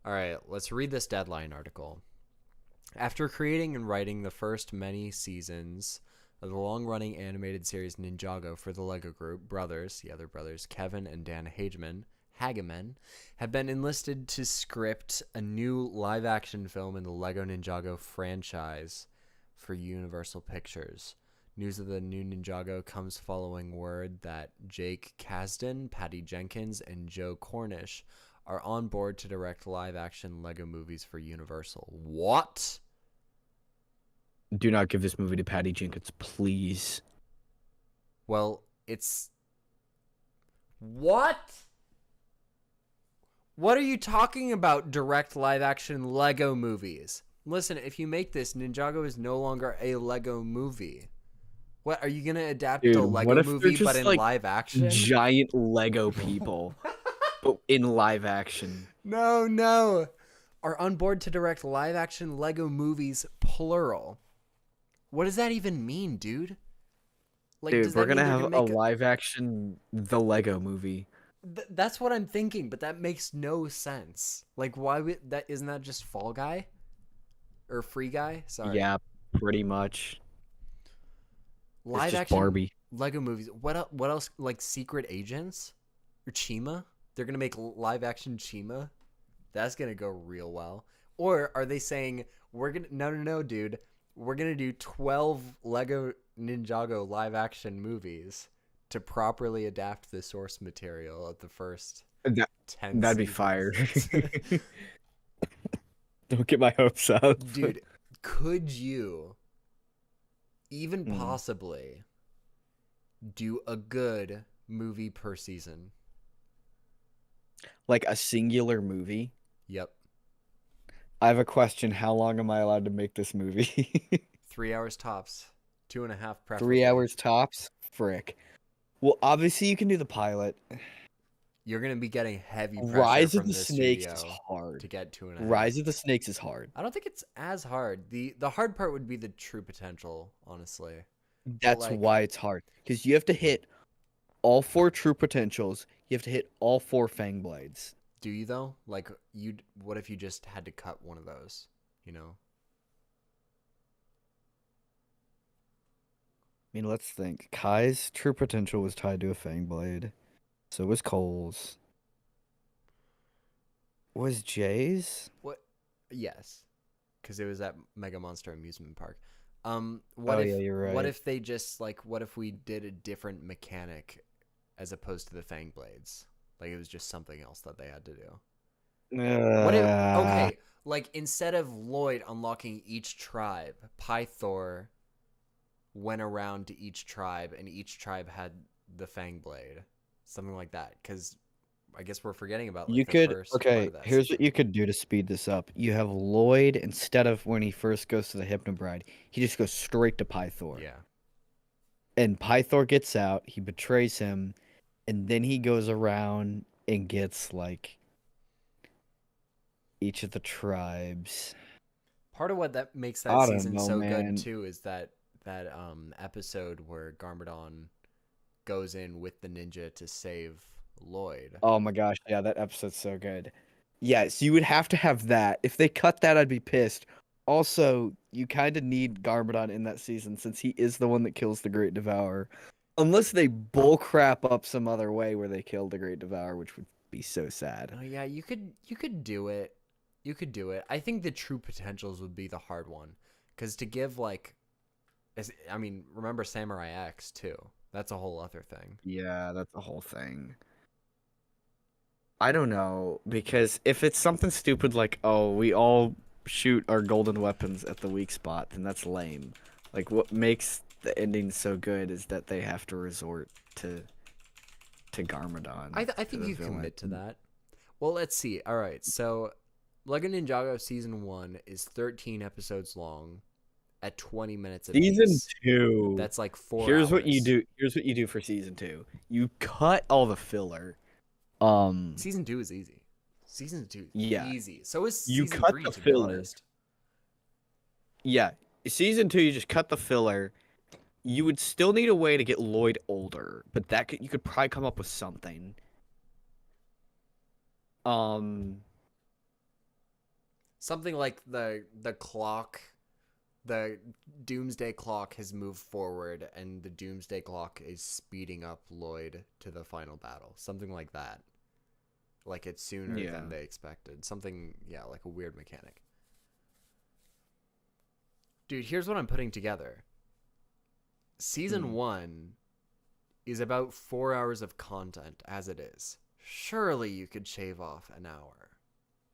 All right, let's read this Deadline article. After creating and writing the first many seasons of the long-running animated series Ninjago for the LEGO Group, their brothers Kevin and Dan Hageman, have been enlisted to script a new live-action film in the LEGO Ninjago franchise for Universal Pictures. News of the new Ninjago comes following word that Jake Kasdan, Patty Jenkins, and Joe Cornish are on board to direct live-action LEGO movies for Universal. What? Do not give this movie to Patty Jenkins, please. Well, it's... What? What are you talking about, direct live-action LEGO movies? Listen, if you make this, Ninjago is no longer a LEGO movie. What, are you going to adapt a LEGO movie but in like live action? Giant LEGO people, but in live action. No. Are on board to direct live action LEGO movies, plural. What does that even mean, dude? Like, dude, we're going to have a live action The LEGO movie. That's what I'm thinking, but that makes no sense. Like, why would that? Isn't that just Fall Guy? Or Free Guy? Sorry. Yeah, pretty much. Live it's just action Barbie. LEGO movies. What else? Like Secret Agents or Chima? They're gonna make live action Chima. That's gonna go real well. Or are they saying we're gonna? No, dude. We're gonna do 12 LEGO Ninjago live action movies to properly adapt the source material of the first 10. That'd be fire. Don't get my hopes up, dude. Could you even possibly do a good movie per season? Like a singular movie? Yep. I have a question. How long am I allowed to make this movie? 3 hours tops. 2.5 preferably. 3 hours tops? Frick. Well, obviously you can do the pilot. You're going to be getting heavy pressure Rise from of the this Snakes studio is hard. to get 2.5. Rise of the Snakes is hard. I don't think it's as hard. The hard part would be the true potential, honestly. That's why it's hard. Because you have to hit all 4 true potentials. You have to hit all 4 Fang Blades. Do you though? Like what if you just had to cut one of those? You know? I mean, let's think. Kai's true potential was tied to a Fang Blade. So was Cole's. Was Jay's? What? Yes, because it was at Mega Monster Amusement Park. Oh yeah, you're What right. if they just like what if we did a different mechanic as opposed to the Fang Blades? Like it was just something else that they had to do. What if Uh, okay, like instead of Lloyd unlocking each tribe, Pythor went around to each tribe and each tribe had the Fang Blade. Something like that. Cuz I guess we're forgetting about you like the could first part okay. of that Here's what season. you could do to speed this up. You have Lloyd instead of when he first goes to the Hypnobride, he just goes straight to Pythor. Yeah. And Pythor gets out, he betrays him, and then he goes around and gets like each of the tribes. Part of what that makes that I don't season know, so good man. too is that episode where Garmadon goes in with the ninja to save Lloyd. Oh my gosh, yeah, that episode's so good. Yes, you would have to have that. If they cut that, I'd be pissed. Also, you kind of need Garmadon in that season since he is the one that kills the Great Devourer. Unless they bullcrap up some other way where they kill the Great Devourer, which would be so sad. Oh yeah, you could do it. You could do it. I think the true potentials would be the hard one, because to give like, I mean, remember Samurai X too. That's a whole other thing. Yeah, that's the whole thing. I don't know, because if it's something stupid like, oh, we all shoot our golden weapons at the weak spot, then that's lame. Like, what makes the ending so good is that they have to resort to Garmadon. I to think the you villain. commit to that. Well, let's see. All right, so Lego Ninjago season 1 is 13 episodes long, at 20 minutes Season apiece. 2. That's like 4 Here's hours. what you do. Here's what you do for season 2. You cut all the filler. Season 2 is easy. Season 2 is Yeah. easy. So is You season cut 3, the to be filler. honest. Yeah. Season 2, you just cut the filler. You would still need a way to get Lloyd older, but you could probably come up with something. Something like the clock, the Doomsday Clock has moved forward, and the Doomsday Clock is speeding up Lloyd to the final battle. Something like that. Like it's sooner Yeah. than they expected. Something, yeah, like a weird mechanic. Dude, here's what I'm putting together. Season 1 is about 4 hours of content as it is. Surely you could shave off an hour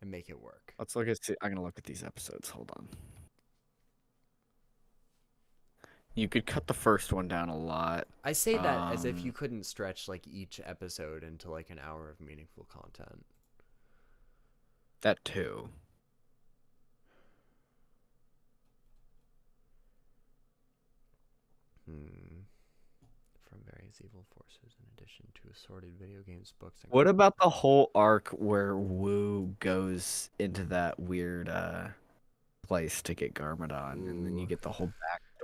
and make it work. Let's look at. I'm gonna look at these episodes. Hold on. You could cut the first one down a lot. I say that as if Um, you couldn't stretch like each episode into like an hour of meaningful content. That too. From various evil forces, in addition to assorted video games, books, and What about the whole arc where Wu goes into that weird place to get Garmadon, and then you Ooh. get the whole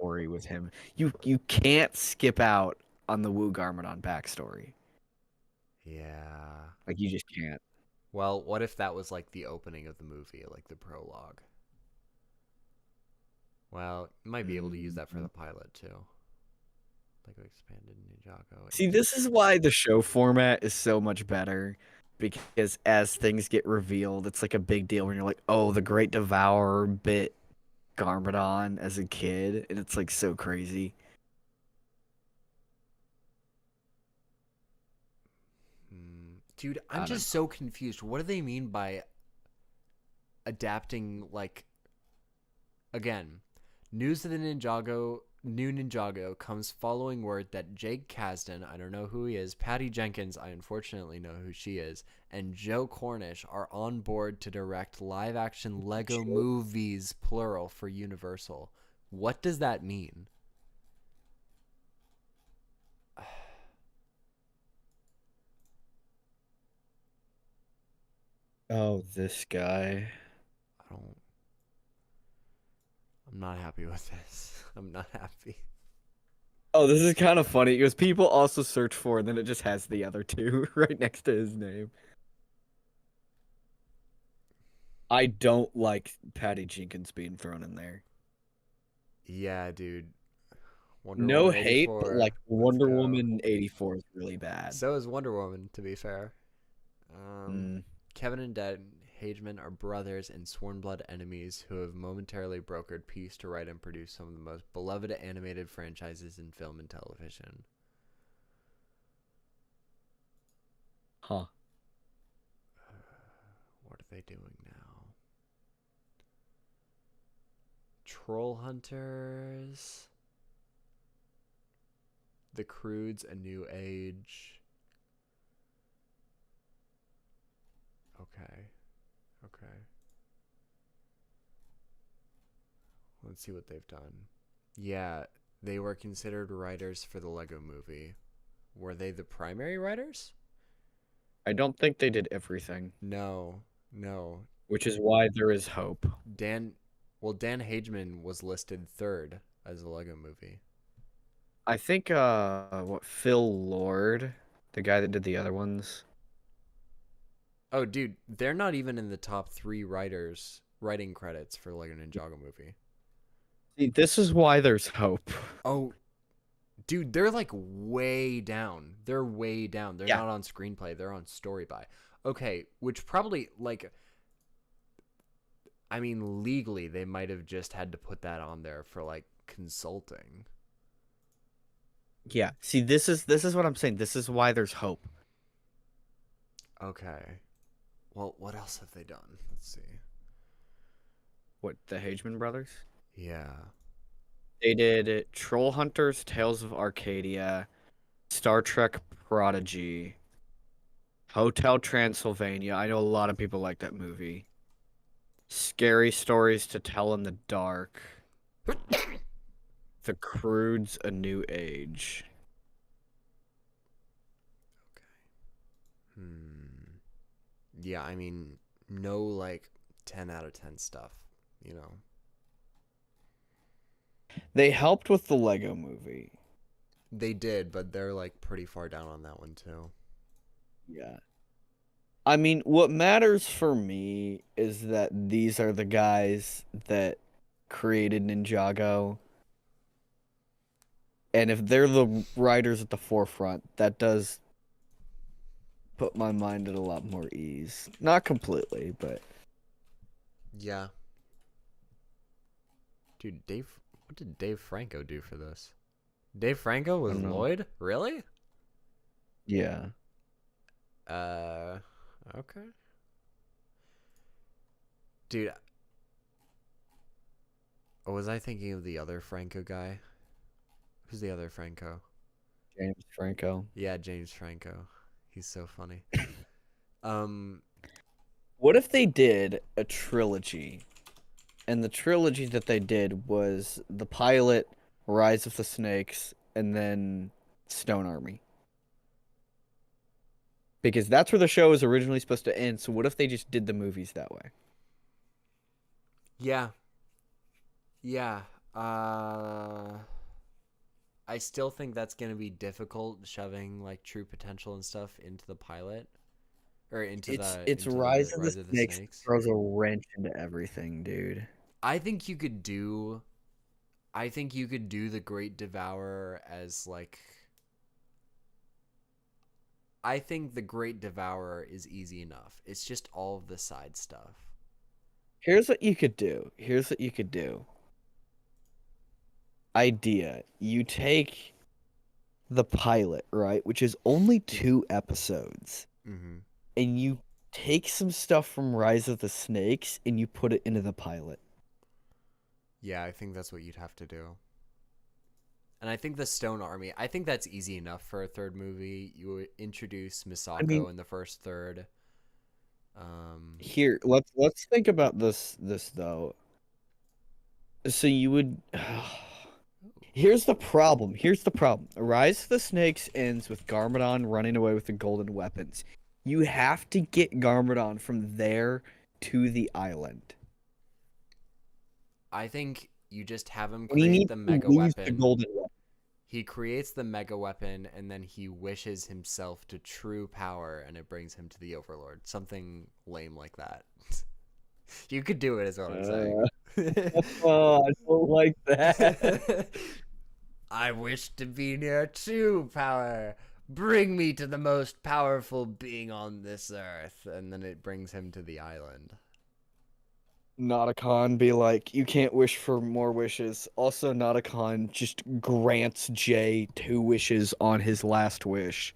backstory with him? You can't skip out on the Wu Garmadon backstory. Yeah. Like you just can't. Well, what if that was like the opening of the movie, like the prologue? Well, you might be able to use that for the pilot too. Lego expanded Ninjago. See, this is why the show format is so much better. Because as things get revealed, it's like a big deal when you're like, oh, the Great Devourer bit Garmadon as a kid, and it's like so crazy. Dude, I I'm don't just so confused. What do they mean by adapting, like, again, news of the new Ninjago comes following word that Jake Kasdan, I don't know who he is, Patty Jenkins, I unfortunately know who she is, and Joe Cornish are on board to direct live-action Lego movies, plural, for Universal. What does that mean? Oh, this guy. I'm not happy with this. I'm not happy. Oh, this is kind of funny because people also search for, and then it just has the other two right next to his name. I don't like Patty Jenkins being thrown in there. Yeah, dude. Wonder No Woman hate, but 84. like Let's Wonder go. Woman 84 is really bad. So is Wonder Woman, to be fair. Mm. Kevin and Dan Hageman are brothers and sworn blood enemies who have momentarily brokered peace to write and produce some of the most beloved animated franchises in film and television. Huh. What are they doing now? Troll Hunters. The Croods, A New Age. Okay. Okay. Let's see what they've done. Yeah, they were considered writers for the Lego movie. Were they the primary writers? I don't think they did everything, No. No. which is why there is hope. Dan Hageman was listed third as a Lego movie. I think Phil Lord, the guy that did the other ones. Oh, dude, they're not even in the top 3 writing credits for Lego Ninjago movie. See, this is why there's hope. Oh, dude, they're like way down. They're way down. They're Yeah. not on screenplay. They're on story by. Okay, which probably like I mean legally they might have just had to put that on there for like consulting. Yeah. See, this is what I'm saying. This is why there's hope. Okay. Well, what else have they done? Let's see. What, the Hageman brothers? Yeah. They did Troll Hunters, Tales of Arcadia, Star Trek Prodigy, Hotel Transylvania. I know a lot of people like that movie. Scary Stories to Tell in the Dark. The Croods, A New Age. Yeah, I mean, no like 10 out of 10 stuff, you know. They helped with the Lego movie. They did, but they're like pretty far down on that one too. Yeah. I mean, what matters for me is that these are the guys that created Ninjago. And if they're the writers at the forefront, that does put my mind at a lot more ease. Not completely, but Yeah. Dude, what did Dave Franco do for this? Dave Franco was don't know. Lloyd? Really? yeah. Okay. Dude, was I thinking of the other Franco guy? Who's the other Franco? James Franco. Yeah, James Franco. He's so funny. What if they did a trilogy? And the trilogy that they did was the pilot, Rise of the Snakes, and then Stone Army. Because that's where the show was originally supposed to end. So what if they just did the movies that way? Yeah. Yeah. I still think that's going to be difficult shoving like true potential and stuff into the pilot or into It's into Rise the of Rise the of the Snakes Snakes. throws a wrench into everything, dude. I think you could do the Great Devourer as like I think the Great Devourer is easy enough. It's just all of the side stuff. Here's what you could do. Idea. You take the pilot, right, which is only 2 episodes, Mm-hmm. and you take some stuff from Rise of the Snakes and you put it into the pilot. Yeah, I think that's what you'd have to do. And I think the Stone Army, I think that's easy enough for a third movie. You would introduce Misako in the first third. Here, let's think about this though. So you would Here's the problem. Rise of the Snakes ends with Garmadon running away with the golden weapons. You have to get Garmadon from there to the island. I think you just have him We create need the to mega lose the weapon. golden weapon. He creates the mega weapon and then he wishes himself to true power and it brings him to the Overlord. Something lame like that. You could do it, is what I'm saying. Oh, I don't like that. I wish to be near true power. Bring me to the most powerful being on this earth. And then it brings him to the island. Nauticon be like, you can't wish for more wishes. Also, Nauticon just grants Jay 2 wishes on his last wish.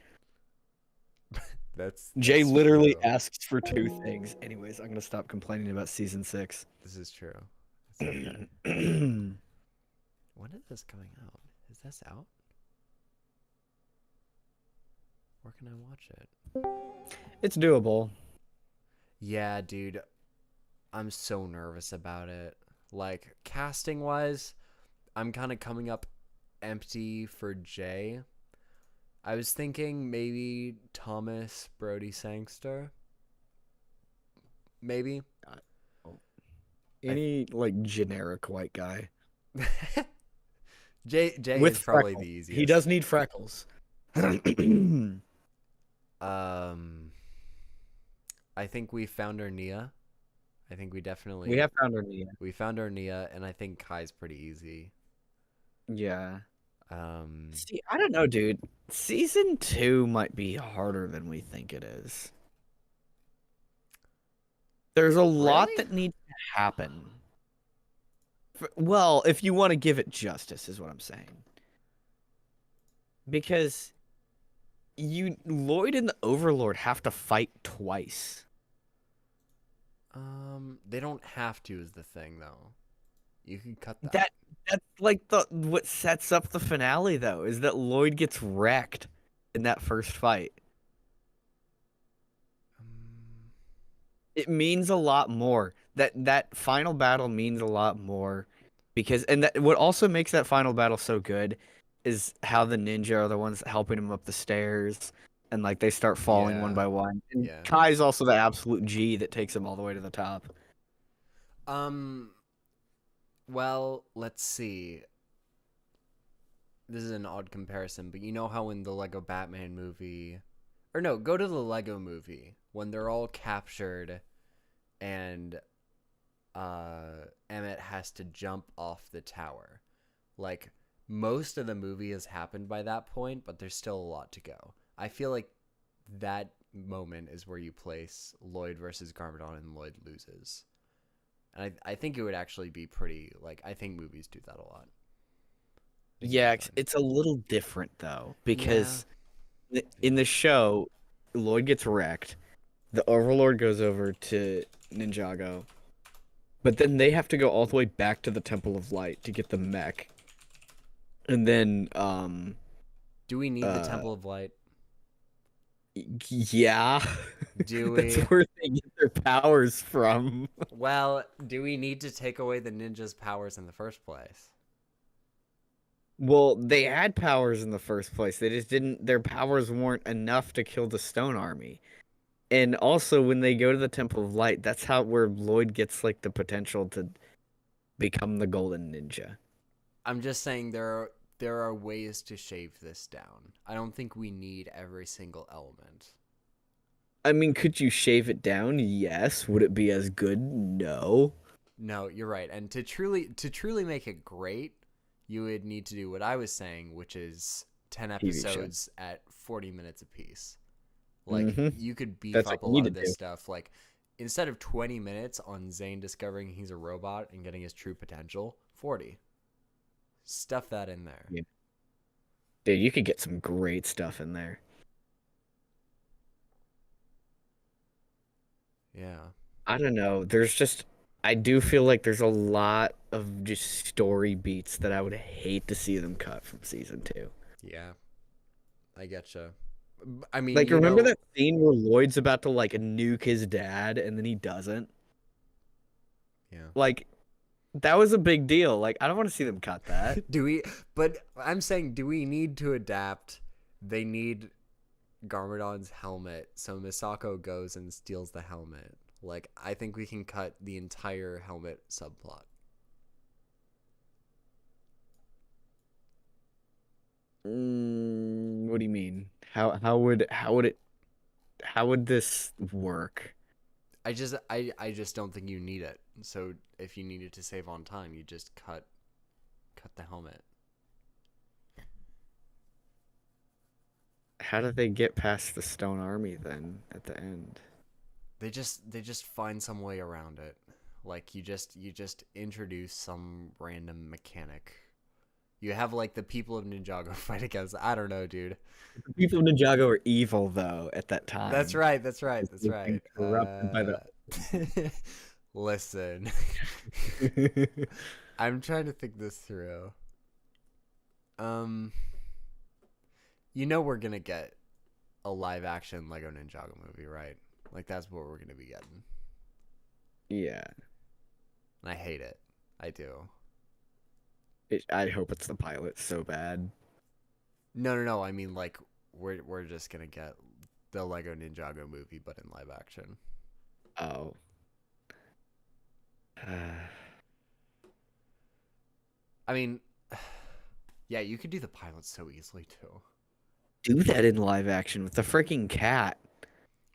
Jay That's literally true. asks for 2 things. Anyways, I'm gonna stop complaining about season 6. This is true. It's okay. When is this coming out? Is this out? Where can I watch it? It's doable. Yeah, dude. I'm so nervous about it. Like, casting wise, I'm kind of coming up empty for Jay. I was thinking maybe Thomas Brody Sangster. Maybe. Any like generic white guy Jay with is probably freckles. the easiest. He does need freckles. I think we found our Nia. I think we definitely We have found our Nia. we found our Nia, and I think Kai's pretty easy. Yeah. Um, See, I don't know, dude. Season 2 might be harder than we think it is. There's a lot Really? that needs to happen. Well, if you want to give it justice, is what I'm saying. Because Lloyd and the Overlord have to fight twice. they don't have to is the thing though. You can cut that. That's like what sets up the finale though, is that Lloyd gets wrecked in that first fight. It means a lot more. That final battle means a lot more because what also makes that final battle so good is how the ninja are the ones helping him up the stairs and like they start falling one Yeah. by one. And Yeah. Kai's also the absolute G that takes him all the way to the top. Well, let's see. This is an odd comparison, but you know how in the Lego Batman movie, or no, go to the Lego movie when they're all captured and Emmett has to jump off the tower. Like, most of the movie has happened by that point, but there's still a lot to go. I feel like that moment is where you place Lloyd versus Garmadon and Lloyd loses. And I think it would actually be pretty, like, I think movies do that a lot. Yeah, it's a little different though because in the show, Lloyd gets wrecked. The Overlord goes over to Ninjago. But then they have to go all the way back to the Temple of Light to get the mech. And then, do we need the Temple of Light? Yeah. Do That's we? where they get their powers from. Well, do we need to take away the ninja's powers in the first place? Well, they had powers in the first place. They just didn't, their powers weren't enough to kill the Stone Army. And also, when they go to the Temple of Light, that's where Lloyd gets, like, the potential to become the Golden Ninja. I'm just saying there are ways to shave this down. I don't think we need every single element. I mean, could you shave it down? Yes. Would it be as good? No. No, you're right. And to truly make it great, you would need to do what I was saying, which is 10 episodes at 40 minutes apiece. Like, you could beef up a lot of this stuff. Like, instead of 20 minutes on Zane discovering he's a robot and getting his true potential, 40. Stuff that in there. Yeah. Dude, you could get some great stuff in there. Yeah. I don't know. I do feel like there's a lot of just story beats that I would hate to see them cut from season 2. Yeah. I getcha. I mean, like, remember that scene where Lloyd's about to, like, nuke his dad and then he doesn't? Yeah. Like, that was a big deal. Like, I don't want to see them cut that. But I'm saying, do we need to adapt? They need Garmadon's helmet, so Misako goes and steals the helmet. Like, I think we can cut the entire helmet subplot. What do you mean? How would this work? I just don't think you need it. So if you needed to save on time, you just cut the helmet. How did they get past the Stone Army then at the end? They just find some way around it. Like you just introduce some random mechanic. You have like the people of Ninjago fight against. I don't know, dude. The people of Ninjago were evil though at that time. That's right. That's right. That's They've right. been corrupted by the. Listen, I'm trying to think this through. You know we're gonna get a live action Lego Ninjago movie, right? Like that's what we're gonna be getting. Yeah. And I hate it. I do. I hope it's the pilot so bad. No. I mean, like we're just gonna get the Lego Ninjago movie, but in live action. Oh. I mean, yeah, you could do the pilot so easily too. Do that in live action with the freaking cat.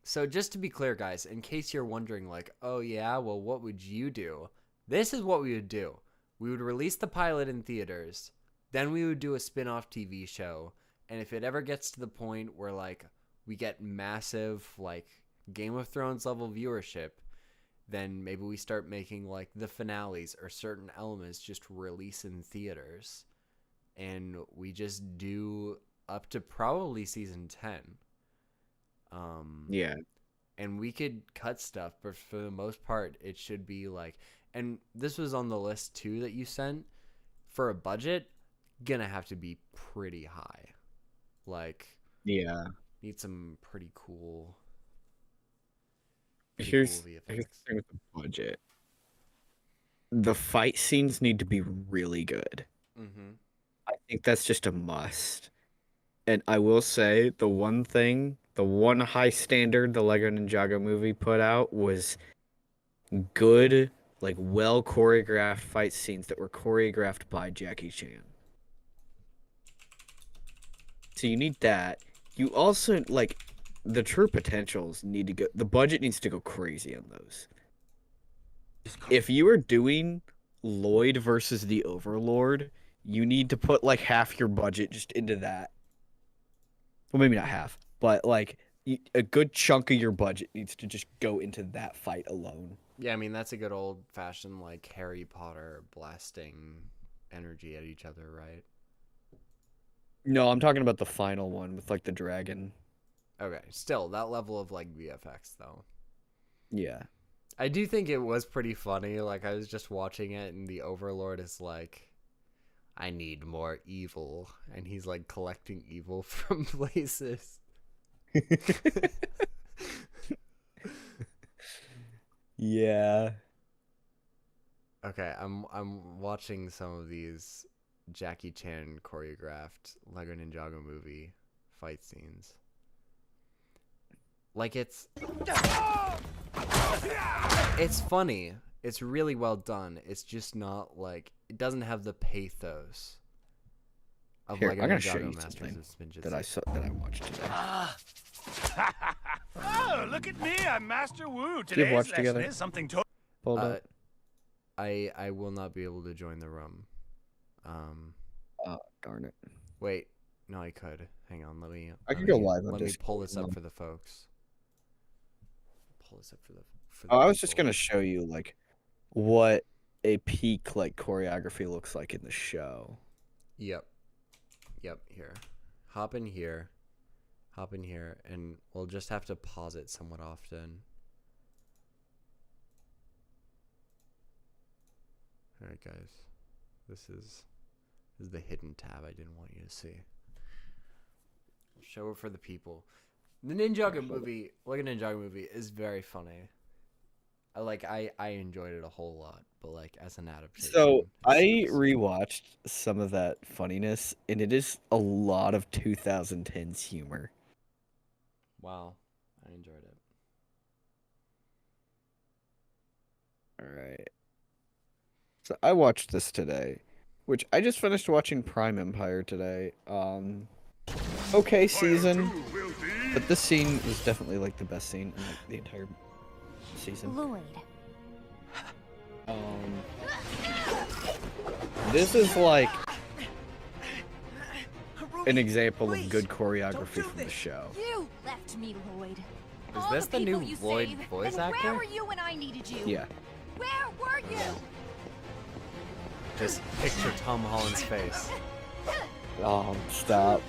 So just to be clear, guys, in case you're wondering, like, oh yeah, well, what would you do? This is what we would do. We would release the pilot in theaters, then we would do a spin-off TV show, and if it ever gets to the point where, like, we get massive, like, Game of Thrones level viewership, then maybe we start making, like, the finales or certain elements just release in theaters, and we just do up to probably season 10. Yeah. And we could cut stuff, but for the most part, it should be like, and this was on the list too that you sent, for a budget, gonna have to be pretty high. Like, Yeah. need some pretty cool. Here's cool the VFX. thing with the budget. The fight scenes need to be really good. Mm-hmm. I think that's just a must. And I will say the one high standard the Lego Ninjago movie put out was good, like well choreographed fight scenes that were choreographed by Jackie Chan. So you need that. You also like the true potentials need to go. The budget needs to go crazy on those. If you are doing Lloyd versus the Overlord, you need to put like half your budget just into that. Well, maybe not half, but like a good chunk of your budget needs to just go into that fight alone. Yeah, I mean that's a good old fashioned like Harry Potter blasting energy at each other, right? No, I'm talking about the final one with like the dragon. Okay, still that level of like VFX though. Yeah. I do think it was pretty funny. Like I was just watching it, and the Overlord is like, "I need more evil," and he's like collecting evil from places. Yeah. Okay, I'm watching some of these Jackie Chan choreographed Lego Ninjago movie fight scenes. Like it's funny. It's really well done. It's just not like it doesn't have the pathos of Here, Lego I'm gonna show Ninjago you Masters something of Spinjitzu. that I watched today. Oh, look at me! I'm Master Wu. you have Today's watched lesson together? is something totally. Hold up. I will not be able to join the room. Oh, darn it. Wait, no, I could. Hang on, let me. I could go live on Let me Discord. pull this up No. for the folks. Pull this up for the. Oh, I was just people. gonna show you like what a peak like choreography looks like in the show. Yep. Here, hop in here, and we'll just have to pause it somewhat often. All right, guys. This is the hidden tab I didn't want you to see. Show it for the people. The Ninjago movie, like a Ninjago movie, is very funny. I enjoyed it a whole lot, but like as an adaptation. So it I sucks. rewatched some of that funniness, and it is a lot of 2010s humor. Wow, I enjoyed it. All right. So I watched this today, which I just finished watching Prime Empire today. Okay season, but this scene was definitely like the best scene in like, the entire season. Lloyd. This is like an example of good choreography from the show. You left me, Lloyd. Is All this the new people you Lloyd saved, voice and actor? Where were you when I needed you? Yeah. Where were you? Just picture Tom Holland's face. Stop.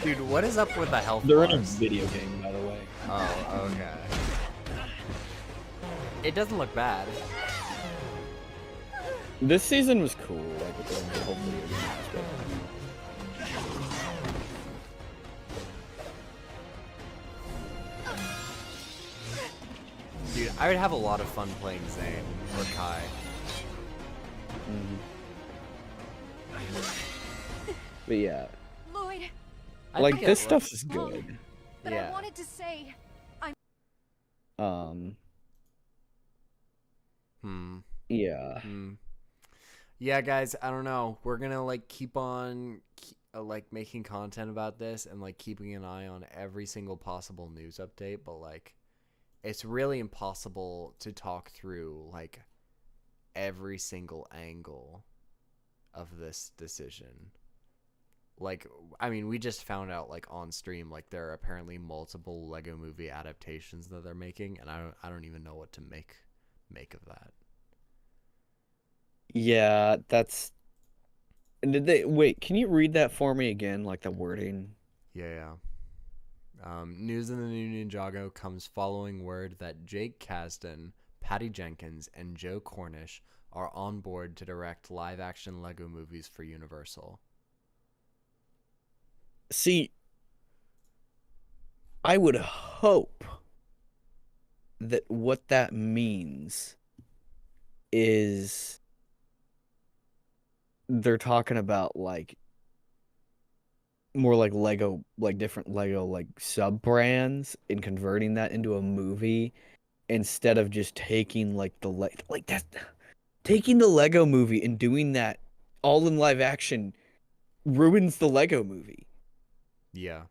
Dude, what is up with the health They're in a bars? video game, by the way. Oh, okay. It doesn't look bad. This season was cool, like with the whole video game aspect. Dude, I would have a lot of fun playing Zane or Kai. But yeah, Lloyd, I like think it this looks- stuff is good. but Yeah. I wanted to say Yeah. Yeah, guys, I don't know. We're gonna like keep on like making content about this and like keeping an eye on every single possible news update, but like it's really impossible to talk through like every single angle of this decision. Like, I mean, we just found out like on stream like there are apparently multiple Lego Movie adaptations that they're making, and I don't even know what to make of that. Yeah, that's. And did they wait? Can you read that for me again, like the wording? Yeah. News in the new Ninjago comes following word that Jake Kasdan, Patty Jenkins, and Joe Cornish are on board to direct live-action Lego movies for Universal. See, I would hope that what that means is they're talking about like more like Lego, like different Lego like sub brands and converting that into a movie instead of just taking like like that, taking the Lego movie and doing that all in live action ruins the Lego movie. Yeah.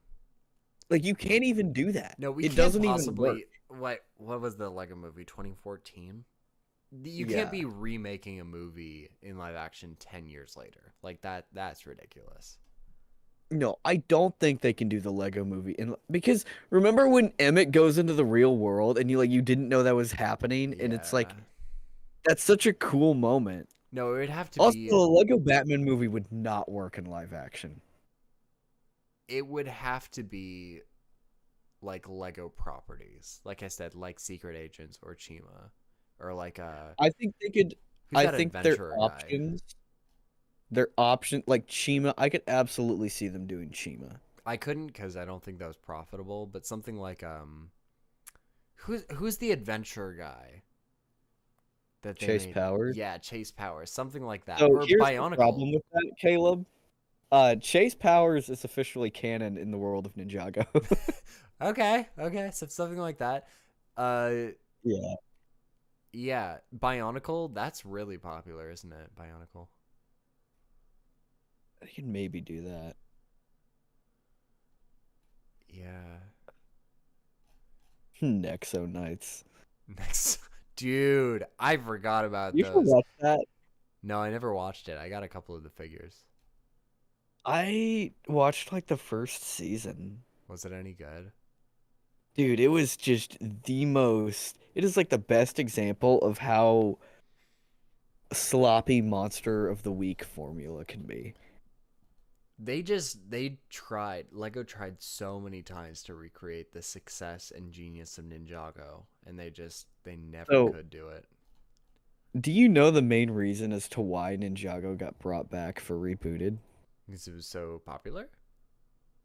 Like you can't even do that. No, we it can't doesn't possibly. even work. What was the Lego movie? 2014. You Yeah. can't be remaking a movie in live action 10 years later. Like that's ridiculous. No, I don't think they can do the Lego movie because remember when Emmett goes into the real world and you didn't know that was happening and it's like Yeah. that's such a cool moment. No, it would have to Also, be. a Lego Batman movie would not work in live action. It would have to be like Lego properties. Like I said, like Secret Agents or Chima. Or like I think they could. who's I that think adventurer their guy? options. Their option like Chima. I could absolutely see them doing Chima. I couldn't because I don't think that was profitable, but something like who's the adventurer guy? That they Chase made? Powers? Yeah, Chase Powers. Something like that. So Or here's the Bionicle. problem with that, Caleb. Chase Powers is officially canon in the world of Ninjago. Okay, so something like that. Yeah. Yeah, Bionicle, that's really popular, isn't it? Bionicle. I could maybe do that. Yeah. Nexo Knights. Next. Dude, I forgot about You should those. watch that. No, I never watched it. I got a couple of the figures. I watched like the first season. Was it any good? Dude, it was just the most. It is like the best example of how sloppy Monster of the Week formula can be. Lego tried so many times to recreate the success and genius of Ninjago, and they never So- could do it. Do you know the main reason as to why Ninjago got brought back for rebooted? Because it was so popular?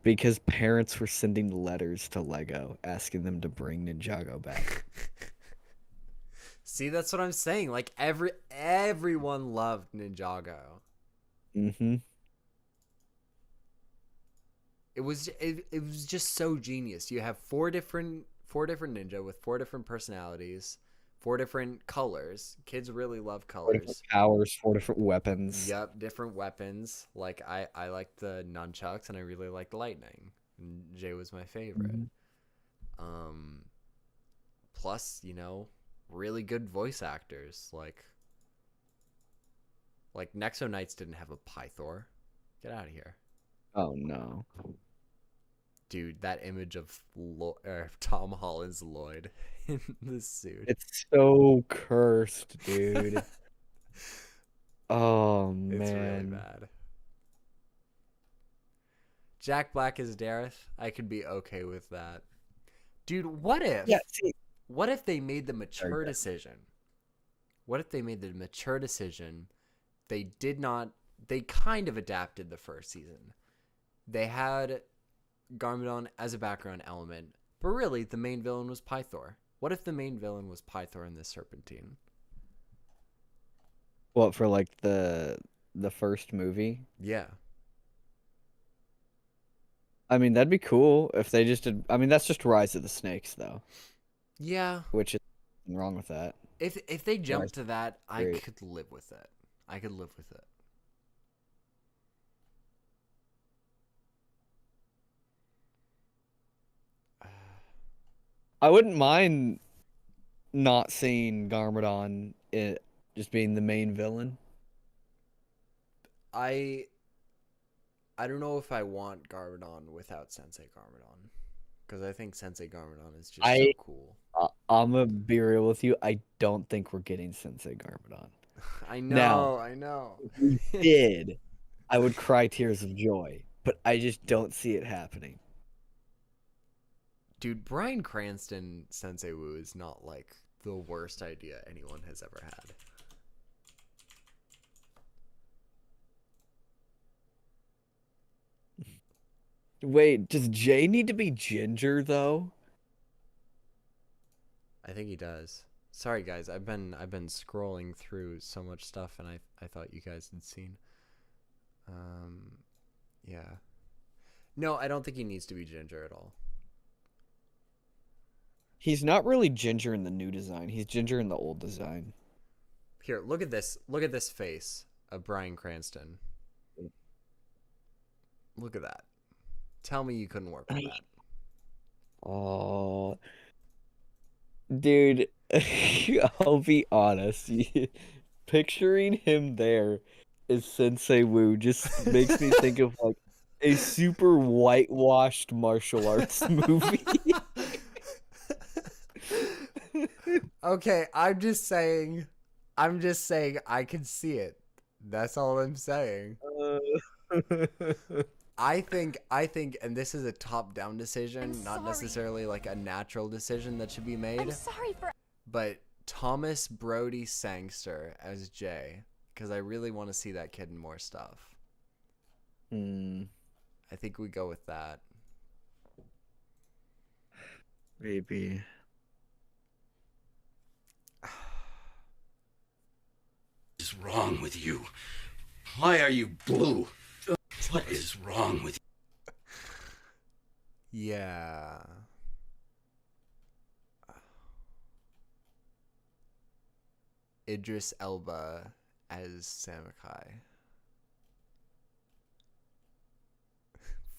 Because parents were sending letters to Lego asking them to bring Ninjago back. See, that's what I'm saying. Like everyone loved Ninjago. Mm-hmm. It was just so genius. You have four different ninja with four different personalities, four different colors. Kids really love 4 different colors. powers, 4 different weapons. Yep, different weapons. Like I like the nunchucks and I really liked lightning. And Jay was my favorite. Plus, really good voice actors. Like Nexo Knights didn't have a Pythor. Get out of here. Oh no. Dude, that image of Tom Holland's Lloyd in the suit. It's so cursed, dude. Oh man. It's really bad. Jack Black as Dareth, I could be okay with that. Dude, what if? Yeah, see, What if they made the mature decision? What if they made the mature decision? They kind of adapted the first season. They had Garmadon as a background element, but really the main villain was Pythor. What if the main villain was Pythor in the Serpentine? what, for like the first movie? Yeah. I mean, that'd be cool if they just did. I mean, that's just Rise of the Snakes, though, Yeah. which is nothing wrong with that. If they jumped Rise to that, I great. could live with it. I could live with it. I wouldn't mind not seeing Garmadon just being the main villain. I don't know if I want Garmadon without Sensei Garmadon, because I think Sensei Garmadon is just so cool. I'm gonna be real with you. I don't think we're getting Sensei Garmadon. I know, Now- I know. If we did, I would cry tears of joy, but I just don't see it happening. Dude, Bryan Cranston Sensei Wu is not like the worst idea anyone has ever had. Wait, does Jay need to be ginger though? I think he does. Sorry guys, I've been scrolling through so much stuff and I thought you guys had seen. Yeah. No, I don't think he needs to be ginger at all. He's not really ginger in the new design. He's ginger in the old design. Here, look at this. Look at this face of Bryan Cranston. Look at that. Tell me you couldn't work with that. Oh, dude, I'll be honest. Picturing him there as Sensei Wu just makes me think of like a super whitewashed martial arts movie. Okay, I'm just saying I can see it. That's all I'm saying. I think, and this is a top-down decision, I'm not sorry. necessarily like a natural decision that should be made, I'm sorry for. but Thomas Brody Sangster as Jay, because I really want to see that kid in more stuff. I think we go with that. Maybe. What is wrong with you? Why are you blue? What is wrong with you? Yeah. Idris Elba as Samakai.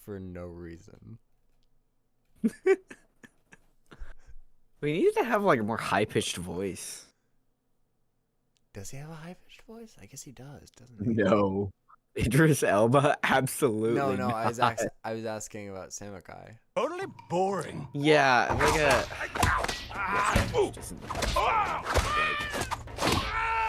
For no reason. We need to have like a more high-pitched voice. Does he have a high-pitched voice? I guess he does, doesn't he? No. Idris Elba? Absolutely No, not. I was asking about Samakai. Totally boring. Yeah, like a...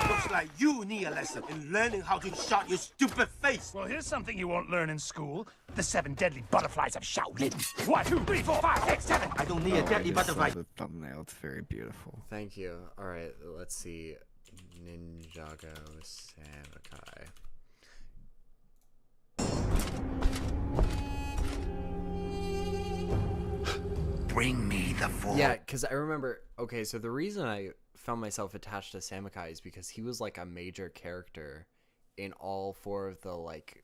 Looks like you need a lesson in learning how to shot your stupid face. Well, here's something you won't learn in school. The 7 deadly butterflies of Shaolin. 1, 2, 3, 4, 5, 6, 7. I don't need a deadly I just butterfly. saw the thumbnail. It's very beautiful. Thank you. Alright, let's see. Ninjago Samakai. Bring me the full. Yeah, because I remember. Okay, so the reason I found myself attached to Samakai is because he was like a major character in all 4 of the like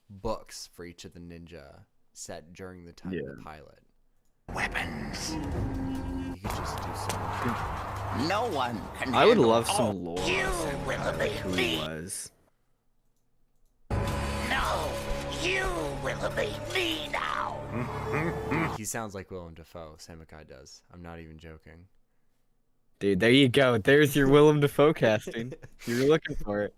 books for each of the ninja set during the time of the pilot. Weapons. You could just do so much. No one can. I would handle love all. some lore. You will obey Who he me. was. No, you will obey me now. He sounds like Willem Dafoe. Samukai does. I'm not even joking. Dude, there you go. There's your Willem Dafoe casting. You were looking for it.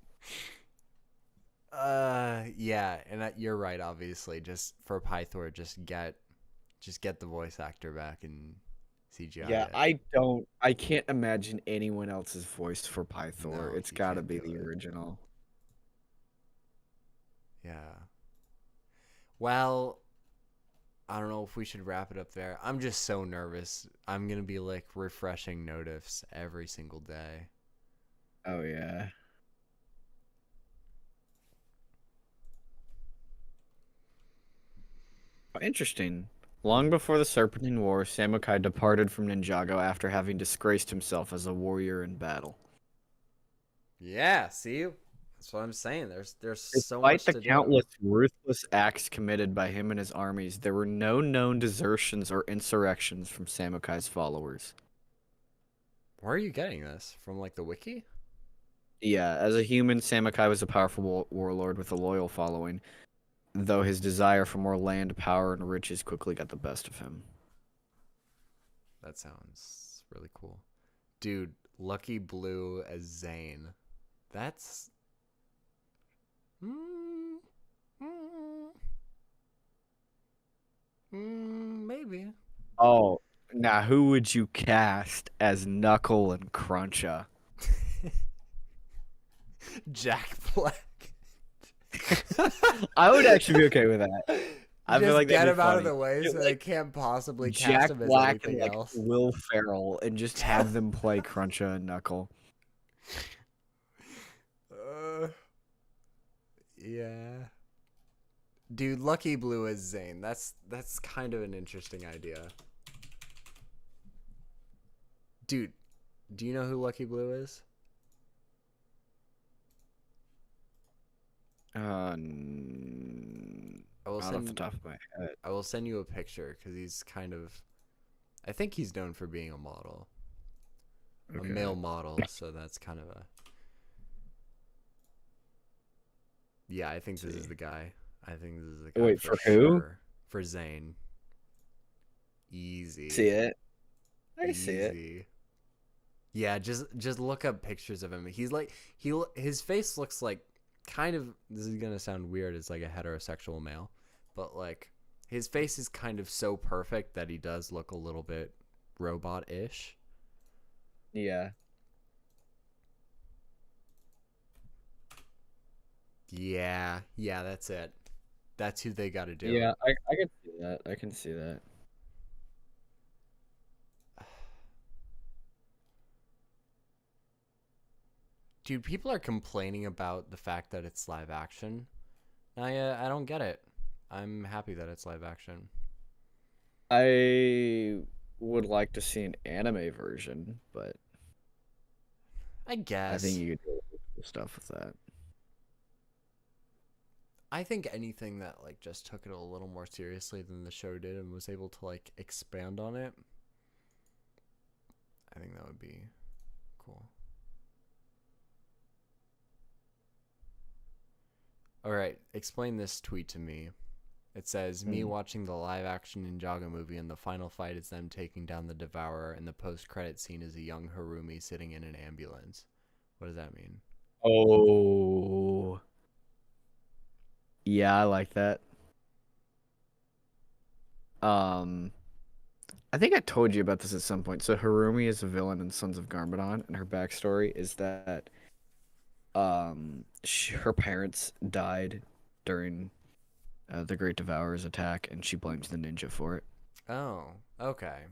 Yeah, and you're right. Obviously, just for Pythor, just get the voice actor back and CGI Yeah, it. I can't imagine anyone else's voice for Pythor. No, It's you got to can't be do the it. original. Yeah. Well, I don't know if we should wrap it up there. I'm just so nervous. I'm gonna be like refreshing notifs every single day. Oh yeah. Interesting. Long before the Serpentine War, Samukai departed from Ninjago after having disgraced himself as a warrior in battle. Yeah, see, that's what I'm saying. There's so Despite much the to do. countless ruthless acts committed by him and his armies, there were no known desertions or insurrections from Samukai's followers. Where are you getting this from? Like the wiki? Yeah, as a human, Samukai was a powerful warlord with a loyal following, though his desire for more land, power, and riches quickly got the best of him. That sounds really cool, dude. Lucky Blue as Zane. That's. Maybe. Oh, now who would you cast as Knuckle and Cruncha? Jack Black. I would actually be okay with that. I feel Just like get that'd him be out of funny. the way Get, so they can't possibly cast Jack him as Black and anything like else. Will Ferrell, and just have them play Cruncha and Knuckle. Yeah. Dude, Lucky Blue as Zane. That's kind of an interesting idea. Dude, do you know who Lucky Blue is? Not off the top of my head. I will send you a picture because he's kind of. I think he's known for being a model, a male model. So that's kind of a. Yeah, I think this is the guy. I think this is the guy. Wait, for who? For Zane. Easy. See it? I can see it. Easy. Yeah, just look up pictures of him. He's like his face looks like kind of, this is gonna sound weird as like a heterosexual male, but like his face is kind of so perfect that he does look a little bit robot-ish. Yeah. Yeah, that's it. That's who they got to do. Yeah, I can see that. I can see that. Dude, people are complaining about the fact that it's live action. I don't get it. I'm happy that it's live action. I would like to see an anime version, but I guess. I think you could do cool stuff with that. I think anything that like just took it a little more seriously than the show did and was able to like expand on it, I think that would be cool. All right, explain this tweet to me. It says, me watching the live-action Ninjago movie, and the final fight is them taking down the Devourer, and the post-credit scene is a young Harumi sitting in an ambulance. What does that mean? Oh. Yeah, I like that. I think I told you about this at some point. So Harumi is a villain in Sons of Garmadon, and her backstory is that her parents died during the Great Devourer's attack, and she blames the ninja for it. Oh, okay.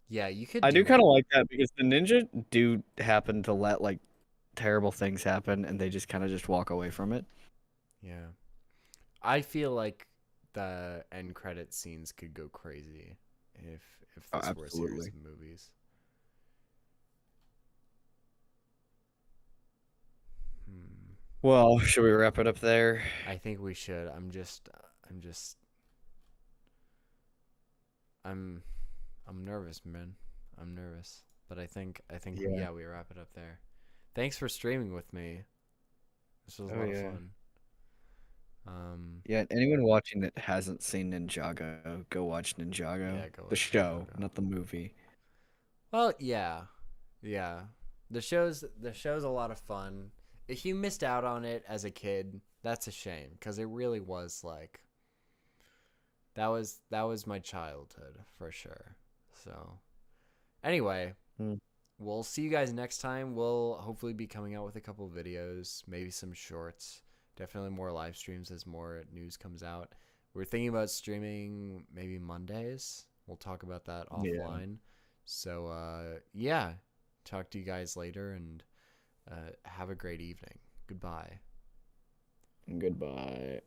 Yeah, you could. I do kind of like that because the ninja do happen to let like terrible things happen, and they just kind of just walk away from it. Yeah, I feel like the end credit scenes could go crazy if this were a series of movies. Well, should we wrap it up there? I think we should. I'm nervous, man. I'm nervous, but I think yeah, we wrap it up there. Thanks for streaming with me. This was a lot of fun. Yeah, anyone watching that hasn't seen Ninjago, go watch Ninjago. Yeah, go The watch show, Ninjago. not the movie. Well, yeah, yeah. The show's a lot of fun. If you missed out on it as a kid, that's a shame because it really was like that was my childhood for sure. So anyway, Hmm. we'll see you guys next time. We'll hopefully be coming out with a couple videos, maybe some shorts, definitely more live streams as more news comes out. We're thinking about streaming maybe Mondays. We'll talk about that Yeah. offline. So yeah, talk to you guys later and have a great evening. Goodbye. Goodbye.